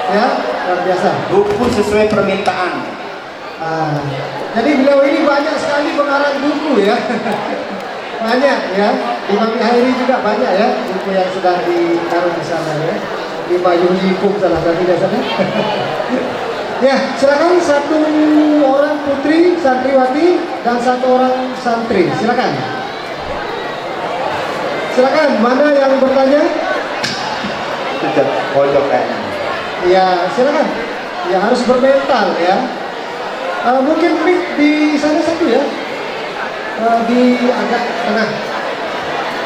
Speaker 1: Ya, luar biasa.
Speaker 4: Buku sesuai permintaan.
Speaker 1: Jadi beliau ini banyak sekali pengarang buku ya. Banyak ya. Imam Hairi juga banyak ya buku yang sedang ditaruh di sana ya. Lima Yuhikum salah satunya sana. Ya, silakan satu orang putri santriwati dan satu orang santri. Silakan. Silakan, mana yang bertanya?
Speaker 4: Sudah pojok kayaknya.
Speaker 1: Ya, silakan. Ya harus bermental ya. Mungkin mic di sana satu ya. Di agak tengah.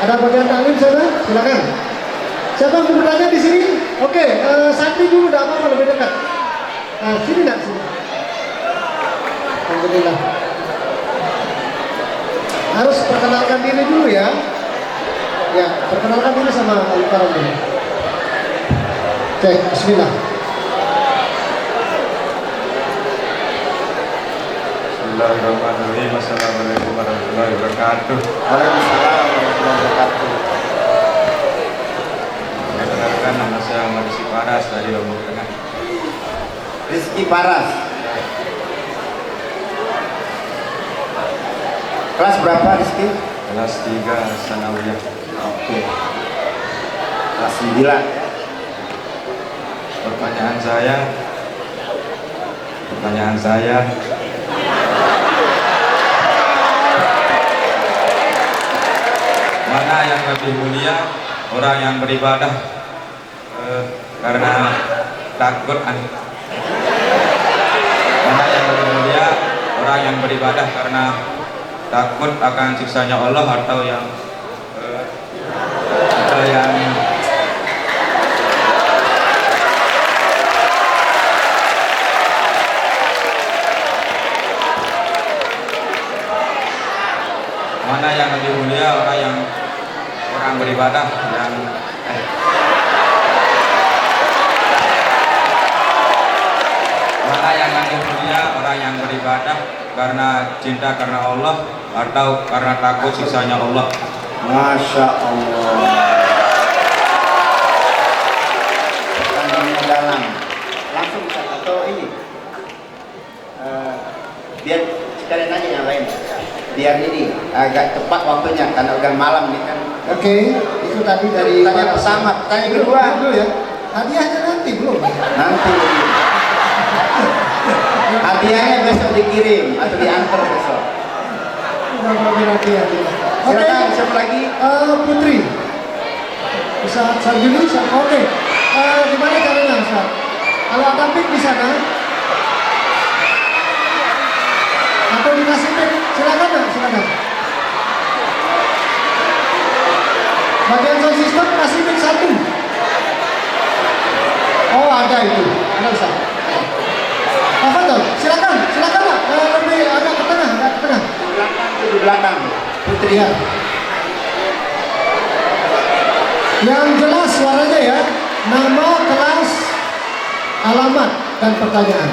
Speaker 1: Ada bagian taklim sana, silakan. Siapa yang mau bertanya di sini? Oke, santri dulu, tidak apa-apa, lebih dekat. Sini nak, sini. Alhamdulillah. Harus perkenalkan diri dulu ya. Ya, perkenalkan diri sama Al-Karam dulu. Cek, bismillah.
Speaker 5: Bismillahirrahmanirrahim. Assalamualaikum warahmatullahi wabarakatuh.
Speaker 4: Waalaikumsalam warahmatullahi wabarakatuh.
Speaker 5: Perkenalkan, nama saya Muhammad Rizky Paras dari Lombok Tengah.
Speaker 4: Rizky Paras. Kelas berapa Rizky?
Speaker 5: Kelas 3 Sanawiyah.
Speaker 4: Oke. Kelas 9.
Speaker 5: Pertanyaan saya, mana yang lebih mulia, orang yang beribadah karena takut mana yang lebih mulia, orang yang beribadah karena takut akan siksanya Allah, atau yang mana yang lebih mulia, orang beribadah yang mana yang lebih mulia, orang yang beribadah karena cinta karena Allah atau karena takut siksanya Allah?
Speaker 4: Masya Allah. Pertanyaannya dalam. Langsung Ustaz, atau ini? Biar sekalian aja yang lain. Biar ini agak tepat waktunya karena udah malam nih kan.
Speaker 1: Oke, itu tadi dari
Speaker 4: Tanya pertama, tanya kedua
Speaker 1: dulu ya. Hadiahnya nanti belum.
Speaker 4: nanti. Hadiahnya besok dikirim atau diantar besok.
Speaker 1: Nanti ya. Oke,
Speaker 4: Silakan, siapa lagi?
Speaker 1: Putri. Bisa Sarjuni? Oke. Gimana caranya Ustaz? Kalau ada mic di sana atau dikasih mic, silakan nggak? Silakan. Bagian sound system kasih mic 1. Oh ada itu, ada Ustaz. Apa tuh? Silakan Pak. Lebih agak ke tengah,
Speaker 4: Di belakang. Putri.
Speaker 1: Ya. Yang jelas suaranya ya, nama, kelas, alamat, dan pertanyaan.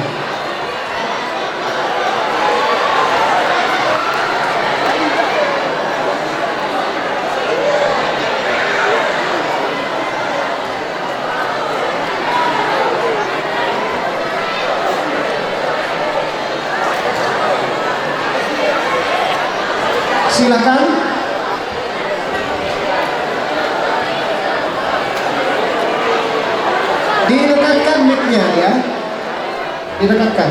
Speaker 1: Silakan. Didekatkan mic-nya ya. Didekatkan.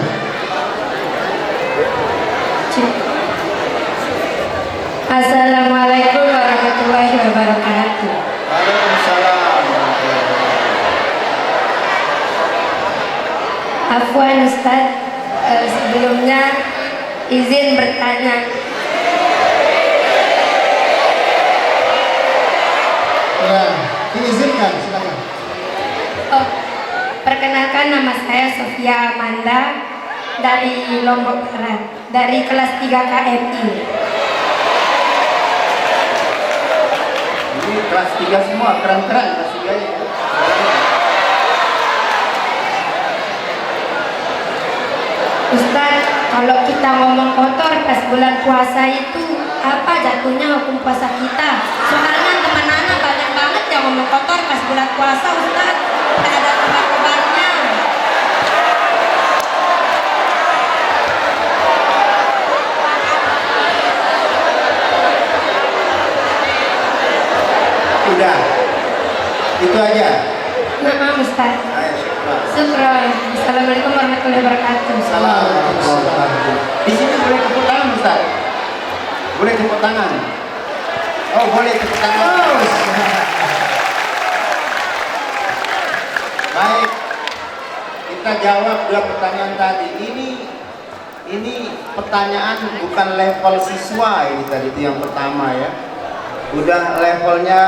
Speaker 6: Assalamualaikum warahmatullahi wabarakatuh.
Speaker 4: Waalaikumsalam.
Speaker 6: Afwan Ustaz, sebelumnya izin bertanya.
Speaker 1: Ya, diizinkan, silakan.
Speaker 6: Oh, perkenalkan, nama saya Sofia Amanda dari Lombok Barat, dari kelas 3 KMI.
Speaker 4: kelas 3 semua, keren-keren kelas 3 ya.
Speaker 6: Ustaz, kalau kita ngomong kotor pas bulan puasa itu apa jatuhnya hukum puasa kita? Soalnya teman anak banyak banget yang ngomong kotor pas bulan puasa, Ustaz. Tak ada kabar-kabarnya.
Speaker 4: Udah, itu aja.
Speaker 6: Maaf, Ustaz.
Speaker 4: Ayo, syukur.
Speaker 6: Syukron. Assalamualaikum warahmatullahi wabarakatuh.
Speaker 4: Assalamualaikum. Di sini boleh tepuk tangan, Ustaz? Boleh tepuk tangan? Oh, boleh tepuk tangan. Baik, kita jawab dua pertanyaan tadi. Ini pertanyaan bukan level siswa ini tadi, itu yang pertama ya. Udah levelnya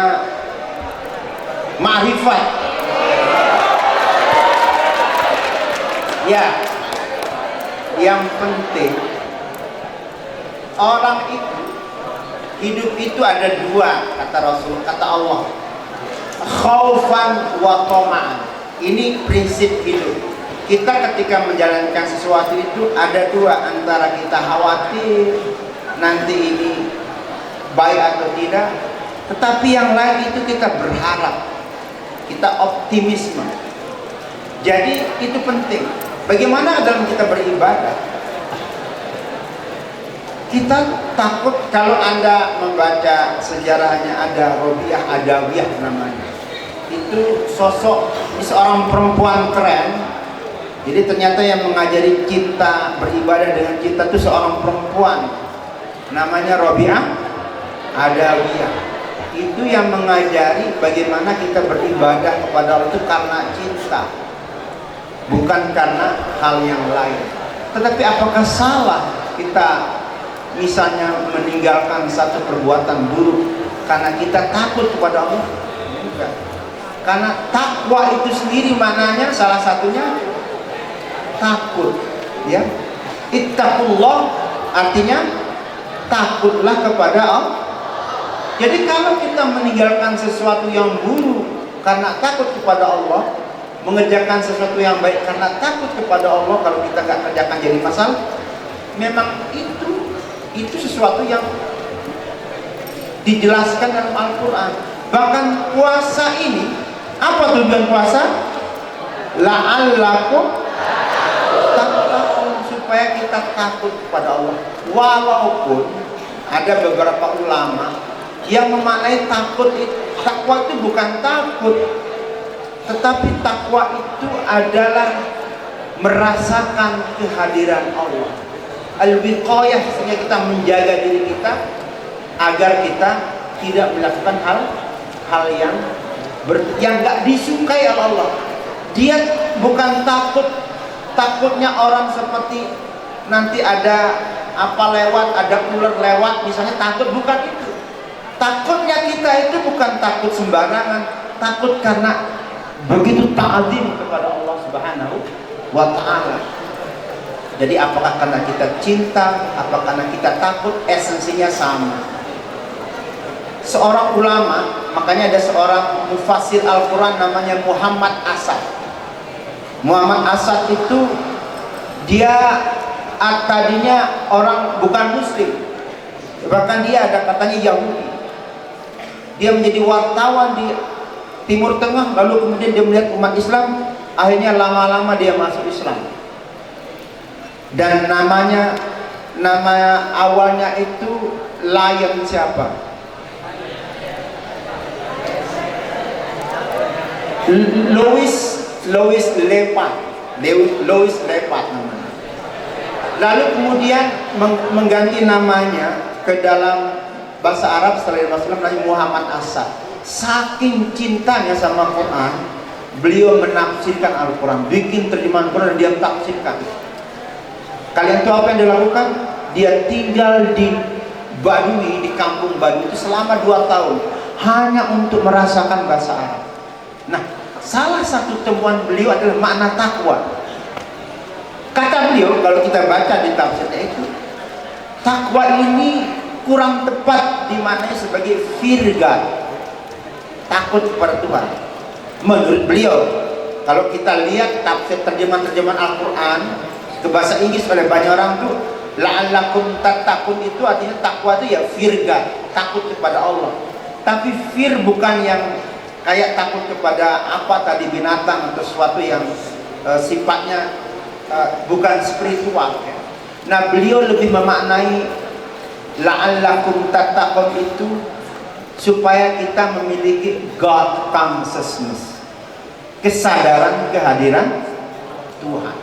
Speaker 4: ma'rifat. Ya, yang penting orang itu hidup itu ada dua, kata Rasul, kata Allah, khaufan wa tama'an. Ini prinsip hidup kita. Ketika menjalankan sesuatu itu ada dua, antara kita khawatir nanti ini baik atau tidak, tetapi yang lain itu kita berharap, kita optimisme. Jadi itu penting. Bagaimana dalam kita beribadah? Kita takut. Kalau Anda membaca sejarahnya, ada Robiah Adawiyah namanya. Itu sosok seorang perempuan keren. Jadi ternyata yang mengajari cinta, beribadah dengan cinta itu seorang perempuan. Namanya Robiah Adawiyah. Itu yang mengajari bagaimana kita beribadah kepada Allah itu karena cinta, bukan karena hal yang lain. Tetapi apakah salah kita misalnya meninggalkan satu perbuatan buruk karena kita takut kepada Allah? Bukan. Karena takwa itu sendiri maknanya salah satunya takut, ya. Ittaqullah artinya takutlah kepada Allah. Jadi kalau kita meninggalkan sesuatu yang buruk karena takut kepada Allah, mengerjakan sesuatu yang baik karena takut kepada Allah, kalau kita nggak kerjakan jadi masalah. Memang itu sesuatu yang dijelaskan dalam Al-Quran. Bahkan puasa ini, apa tujuan puasa? La'allakum tattaqun, supaya kita takut kepada Allah. Walaupun ada beberapa ulama yang memaknai takwa itu bukan takut, tetapi takwa itu adalah merasakan kehadiran Allah. Al-wiqayah, sehingga kita menjaga diri kita agar kita tidak melakukan hal yang nggak disukai oleh Allah. Dia bukan takutnya orang seperti nanti ada apa lewat, ada ular lewat misalnya, takut, bukan itu. Takutnya kita itu bukan takut sembarangan, takut karena begitu ta'zim kepada Allah Subhanahu wa ta'ala. Jadi apakah karena kita cinta, apakah karena kita takut, esensinya sama. Seorang ulama, makanya ada seorang mufassir Al-Quran namanya Muhammad Asad. Muhammad Asad itu dia tadinya orang bukan muslim, bahkan dia ada katanya Yahudi. Dia menjadi wartawan di Timur Tengah, lalu kemudian dia melihat umat Islam, akhirnya lama-lama dia masuk Islam. Dan nama awalnya itu Lion siapa? Louis Lepard namanya. Lalu kemudian mengganti namanya ke dalam bahasa Arab setelah Rasulullah namanya Muhammad Asad. Saking cintanya sama Quran, beliau menafsirkan Al-Quran, bikin terjemahan Quran dan dia tafsirkan. Kalian tahu apa yang dilakukan? Dia tinggal di Badui, di kampung Badui itu selama 2 tahun hanya untuk merasakan bahasa Arab. Nah, salah satu temuan beliau adalah makna takwa. Kata beliau, kalau kita baca di tafsirnya itu, takwa ini kurang tepat dimaknai sebagai fear God. takut kepada Tuhan. Menurut beliau, kalau kita lihat tafsir terjemahan Al-Quran ke bahasa Inggris oleh banyak orang tuh, la'allakum tattaqun itu artinya takwa itu ya firga, takut kepada Allah. Tapi fir bukan yang kayak takut kepada apa tadi, binatang atau sesuatu yang sifatnya bukan spiritual. Nah, beliau lebih memaknai la'allakum tattaqun itu supaya kita memiliki God consciousness, kesadaran kehadiran Tuhan.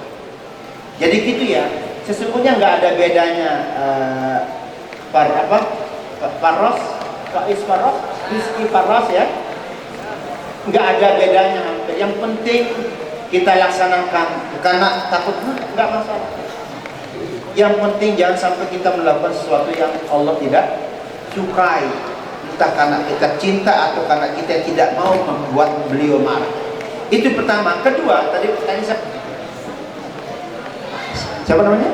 Speaker 4: Jadi gitu ya, sesungguhnya nggak ada bedanya Rizki Faros ya, nggak ada bedanya. Yang penting kita laksanakan, karena takut nggak masalah. Yang penting jangan sampai kita melakukan sesuatu yang Allah tidak sukai, entah karena kita cinta atau karena kita tidak mau membuat beliau marah. Itu pertama. Kedua, tadi pertanyaan siapa namanya?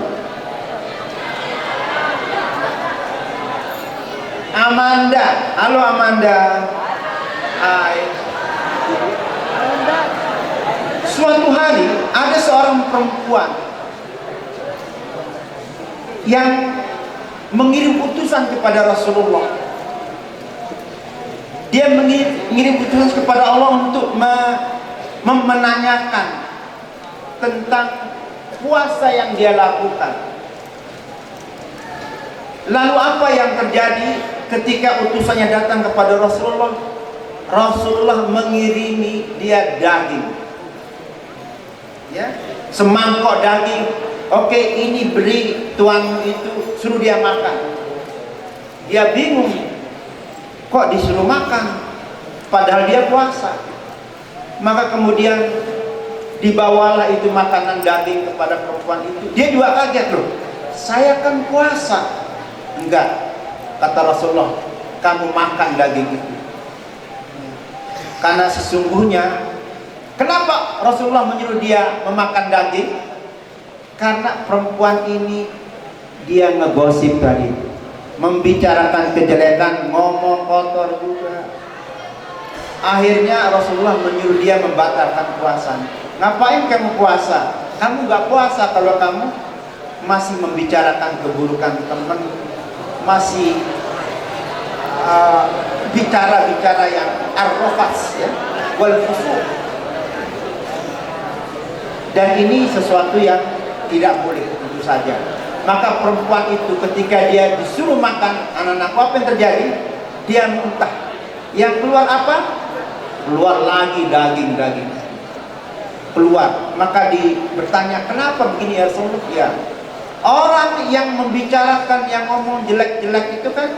Speaker 4: Amanda. Halo Amanda. Hai. Suatu hari ada seorang perempuan yang mengirim utusan kepada Rasulullah. Dia mengirim utusan kepada Allah untuk menanyakan tentang puasa yang dia lakukan. Lalu apa yang terjadi ketika utusannya datang kepada Rasulullah? Rasulullah mengirimi dia daging, ya, semangkok daging. Oke, ini beri tuanmu itu, suruh dia makan. Dia bingung, kok disuruh makan padahal dia puasa. Maka kemudian dibawalah itu makanan daging kepada perempuan itu. Dia juga kaget, loh, saya kan puasa. Enggak, kata Rasulullah, kamu makan daging itu. Karena sesungguhnya, kenapa Rasulullah menyuruh dia memakan daging? Karena perempuan ini dia ngegosip tadi, membicarakan kejelekan, ngomong kotor juga. Akhirnya Rasulullah menyuruh dia membatalkan puasa. Ngapain kamu puasa? Kamu gak puasa kalau kamu masih membicarakan keburukan teman, masih bicara-bicara yang arrofas, ya, wal fusuq. Dan ini sesuatu yang tidak boleh, tentu saja. Maka perempuan itu ketika dia disuruh makan anak-anakku, apa yang terjadi? Dia muntah. Yang keluar apa? Keluar lagi daging-daging. Keluar. Maka bertanya, kenapa begini ya Rasulullah? Ya, orang yang membicarakan, yang ngomong jelek-jelek itu kan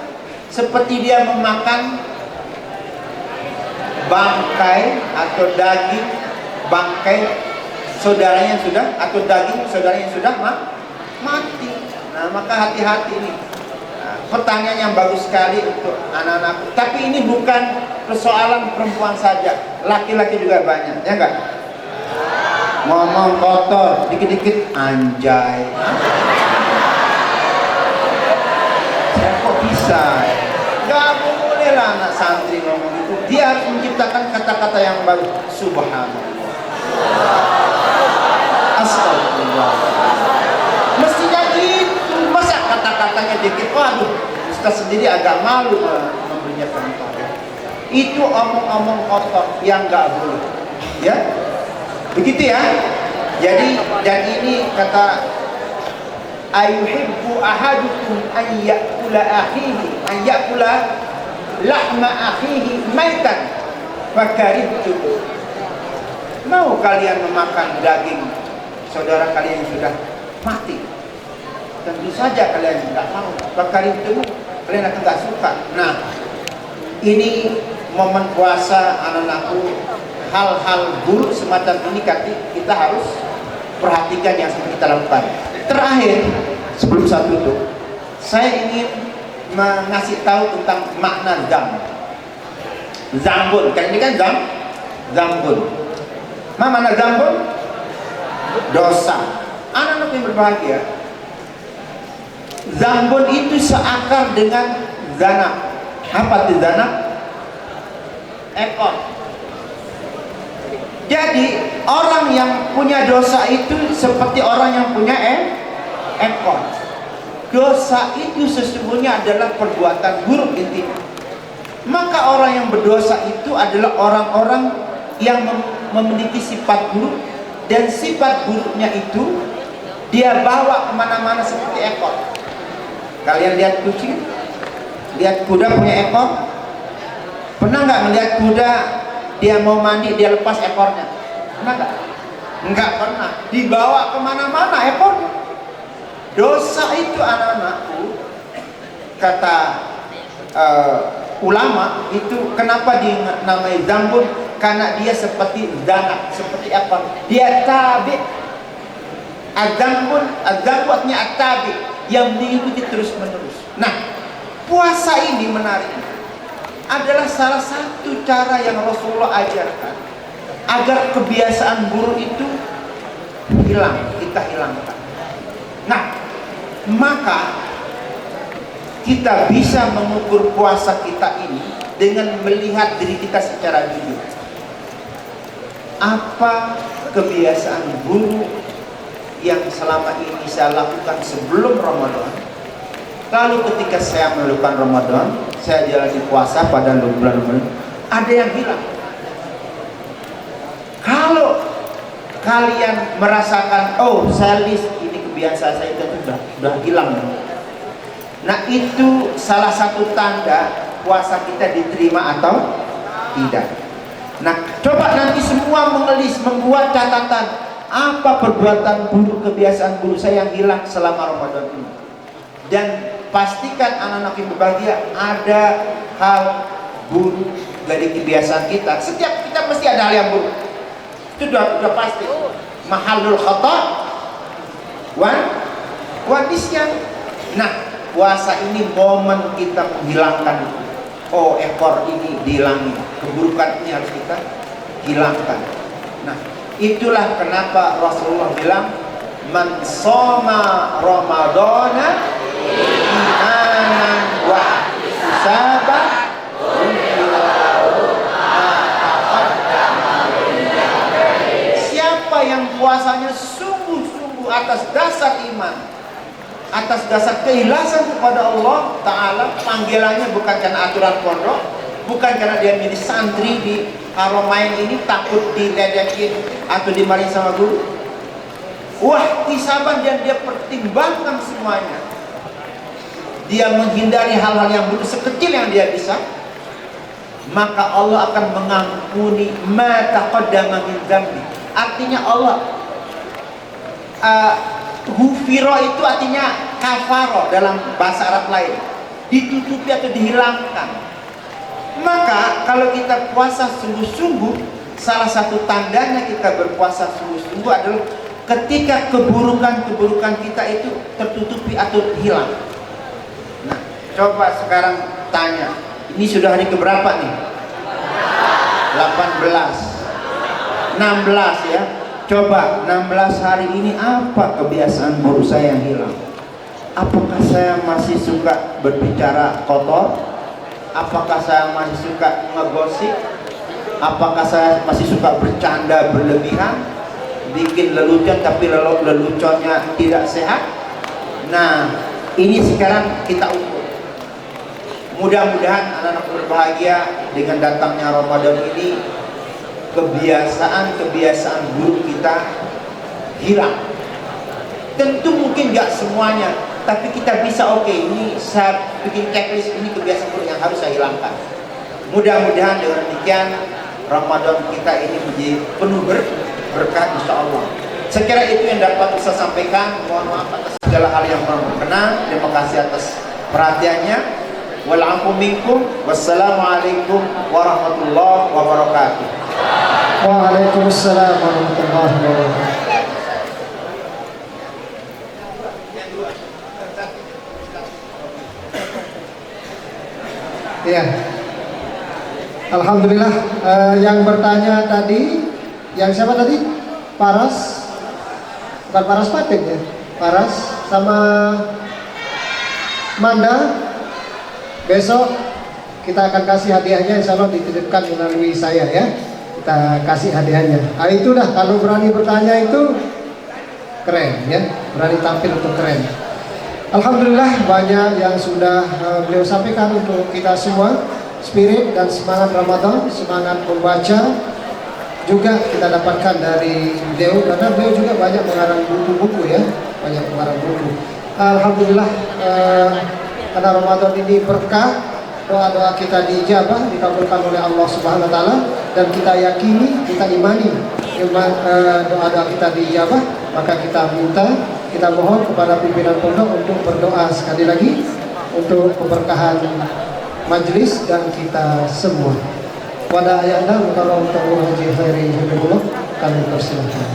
Speaker 4: seperti dia memakan bangkai atau daging bangkai saudaranya sudah, atau daging saudaranya sudah mati. Nah, maka hati-hati ini. Nah, pertanyaan yang bagus sekali untuk anak-anak. Tapi ini bukan persoalan perempuan saja, laki-laki juga banyak, ya enggak? Ngomong kotor, dikit-dikit anjay. Kok bisa? Gak boleh lah anak santri ngomong itu. Dia harus menciptakan kata-kata yang baru. Subhanallah, astagfirullah. Mestinya gitu. Masa kata-katanya dikit? Waduh, Ustaz sendiri agak malu memberinya contoh. Itu omong-omong kotor yang gak boleh, ya. Begitu ya. Jadi, dan ini kata, ayuhibbu ahadukum an ya'kula lahma akhihi maitan fakarihtum. Mau kalian memakan daging saudara kalian yang sudah mati? Tentu saja kalian tidak mau. Fakarihtum, kalian akan tidak suka. Nah, ini momen puasa anak-anakku, hal-hal buruk semacam ini kita harus perhatikan yang seperti kita lakukan. Terakhir, sebelum saya tutup, saya ingin mengasih tahu tentang makna zambun. Kan ini kan zambun. Mana zambun? Dosa. Anak-anak yang berbahagia, zambun itu seakar dengan zanab. Apa itu zanab? ekor. Jadi orang yang punya dosa itu seperti orang yang punya ekor. Dosa itu sesungguhnya adalah perbuatan buruk intinya. Maka orang yang berdosa itu adalah orang-orang yang memiliki sifat buruk, dan sifat buruknya itu dia bawa kemana-mana seperti ekor. Kalian lihat kucing, lihat kuda punya ekor. Pernah nggak melihat kuda dia mau mandi dia lepas ekornya? Pernah nggak? Nggak pernah. Dibawa kemana-mana ekornya. Dosa itu anak-anakku, kata ulama itu kenapa dinamai zambun? Karena dia seperti zanat, seperti ekor. Dia tabi. Adzambun, adzambutnya at-tabi, yang mengikuti terus menerus. Nah, puasa ini menarik. Adalah salah satu cara yang Rasulullah ajarkan agar kebiasaan buruk itu hilang, kita hilangkan. Nah, maka kita bisa mengukur puasa kita ini dengan melihat diri kita secara jujur. Apa kebiasaan buruk yang selama ini saya lakukan sebelum Ramadan, lalu ketika saya melakukan Ramadan, saya jalani puasa pada bulan Ramadan, ada yang hilang. Kalau kalian merasakan, oh saya list ini kebiasaan saya itu sudah hilang, nah itu salah satu tanda puasa kita diterima atau tidak. Nah, coba nanti semua mengelis, membuat catatan apa perbuatan buruk, kebiasaan buruk saya yang hilang selama Ramadan ini. Dan pastikan anak-anak yang berbahagia, ada hal buruk dari kebiasaan kita. Setiap kita mesti ada hal yang buruk. Itu sudah pasti. Mahalul khata wan nisyan. Nah, puasa ini momen kita menghilangkan itu. Oh, ekor ini dihilangi, keburukan ini harus kita hilangkan. Nah, itulah kenapa Rasulullah bilang, man shoma ramadhana imanan wa ihtisaban siapa yang puasanya sungguh-sungguh atas dasar iman, atas dasar keikhlasan kepada Allah Ta'ala, panggilannya bukan karena aturan pondok, bukan karena dia menjadi santri di Haromain ini takut diledekin atau dimarahin sama guru. Wah, tisaban, dan dia pertimbangkan semuanya. Dia menghindari hal-hal yang buruk sekecil yang dia bisa, maka Allah akan mengampuni ma taqaddama min dzambi. Artinya Allah hufiro itu artinya kafaro dalam bahasa Arab lain, ditutupi atau dihilangkan. Maka kalau kita puasa sungguh-sungguh, salah satu tandanya kita berpuasa sungguh-sungguh adalah ketika keburukan-keburukan kita itu tertutupi atau hilang. Nah, coba sekarang tanya, ini sudah hari keberapa nih? 18 16 ya. Coba 16 hari ini apa kebiasaan buruk saya yang hilang? Apakah saya masih suka berbicara kotor? Apakah saya masih suka ngegosip? Apakah saya masih suka bercanda berlebihan? Bikin lelucon tapi leluconnya tidak sehat? Nah, ini sekarang kita ukur. Mudah-mudahan anak-anak berbahagia dengan datangnya Ramadan ini, kebiasaan-kebiasaan buruk kita hilang. Tentu mungkin gak semuanya, tapi kita bisa ini saya bikin checklist, ini kebiasaan buruk yang harus saya hilangkan. Mudah-mudahan dengan demikian Ramadan kita ini menjadi penuh berkah insyaallah. Sekira itu yang dapat saya sampaikan. Mohon maaf atas segala hal yang kurang berkenan. Terima kasih atas perhatiannya. Wal afu minkum. Wassalamualaikum warahmatullahi wabarakatuh.
Speaker 1: Waalaikumsalam warahmatullahi wabarakatuh. Iya. Alhamdulillah, yang bertanya tadi, yang siapa tadi? Paras, bukan Paras Patik ya? Paras sama Manda. Besok kita akan kasih hadiahnya, insya Allah dititipkan melalui saya ya. Kita kasih hadiahnya. Nah itu dah, kalau berani bertanya itu keren ya, berani tampil untuk keren. Alhamdulillah banyak yang sudah beliau sampaikan untuk kita semua. Spirit dan semangat Ramadan, semangat membaca juga kita dapatkan dari beliau, karena beliau juga banyak mengarang buku-buku ya, banyak mengarang buku. Alhamdulillah karena Ramadan ini berkah, doa-doa kita diijabah, dikabulkan oleh Allah Subhanahu wa taala, dan kita yakini, kita imani doa-doa kita diijabah, maka kita minta, kita mohon kepada pimpinan pondok untuk berdoa sekali lagi untuk keberkahan majelis dan kita semua. Pada ayatnya kalau untuk Haji Khairi Hidayatullah kami persilahkan.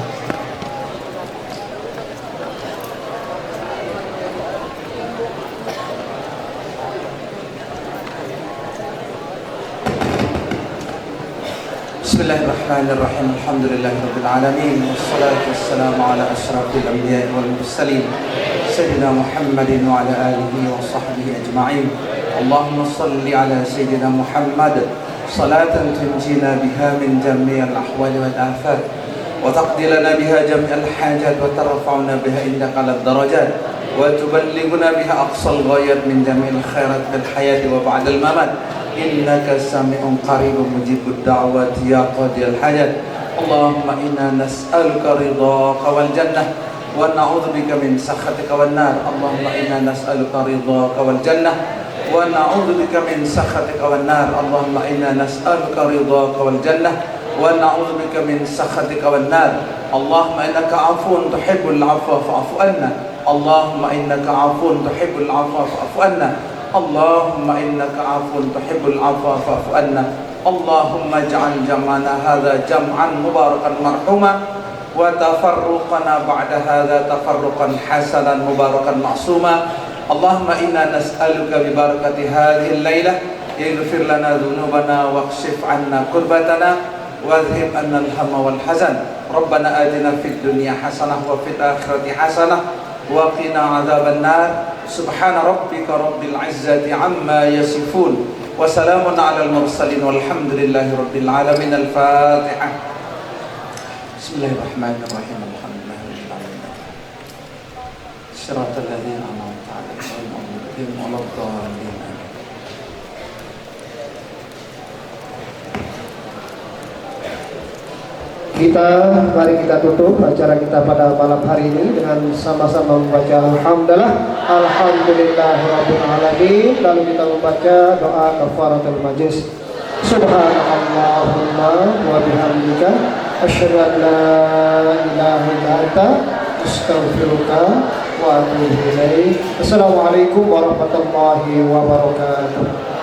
Speaker 3: Bismillahirrahmanirrahim. Alhamdulillahirabbil alamin wassalatu wassalamu ala asyrafil anbiya'i wal mursalin sayyidina Muhammadin wa ala alihi wa sahbihi ajma'in. Allahumma salli ala sayyidina Muhammad salatan tunjina biha min jami'il ahwali wal afat wa taqdi lana biha jami'al hajat wa tarfa'una biha indaka alad darajat wa tuballighuna biha aqsal ghayat min jami'il khairat fil hayati wa ba'dal mamat. Innaka sami'un qaribun mujibud da'wati ya qadiyal hajat. Allahumma inna nas'aluka ridhaka wal jannah wa na'udzubika min sakhatika wan nar. Allahumma inna nas'aluka ridhaka wal jannah wa na'udzubika min sakhatika wan nar. Allahumma inna nas'aluka ridhaka wal jannah wa na'udzubika min sakhatika wan nar. Allahumma innaka 'afuwun tuhibbul 'afwa fa'fu anna. Allahumma innaka 'afuwun tuhibbul 'afwa fa'fu anna. Allahumma innaka 'afuwun tuhibbul 'afwa fa'fu anna. Allahumma ij'al jam'ana hadza jam'an mubarakan marhuma wa tafarruqana ba'da hadza tafarruqan hasanan mubarakan ma'suma. Allahumma inna nas'aluka bi barakati hadhihi al-lailah ighfir lana dhunubana waghfir 'anna kurbatana wadhhib 'anna al-hamma wal hazan. Rabbana atina fid dunya hasanah wa fil akhirati hasanah wa qina 'adzaban nar. Subhana rabbika rabbil 'izzati 'amma yasifun wa salamun 'alal mursalin walhamdulillahi rabbil alamin. Al-Fatihah. Bismillahirrahmanirrahim. Alhamdulillahirabbil alamin. Shiratal ladzina an'amta 'alaihim ghairil maghdubi 'alaihim.
Speaker 1: Mari kita tutup acara kita pada malam hari ini dengan sama-sama membaca Alhamdulillahirabbil alamin. Lalu kita membaca doa kafaratul majlis. Subhanallahumma wa bihamdika asyhadu an la ilaha illa anta astaghfiruka wa atubu ilaik. Assalamualaikum warahmatullahi wabarakatuh.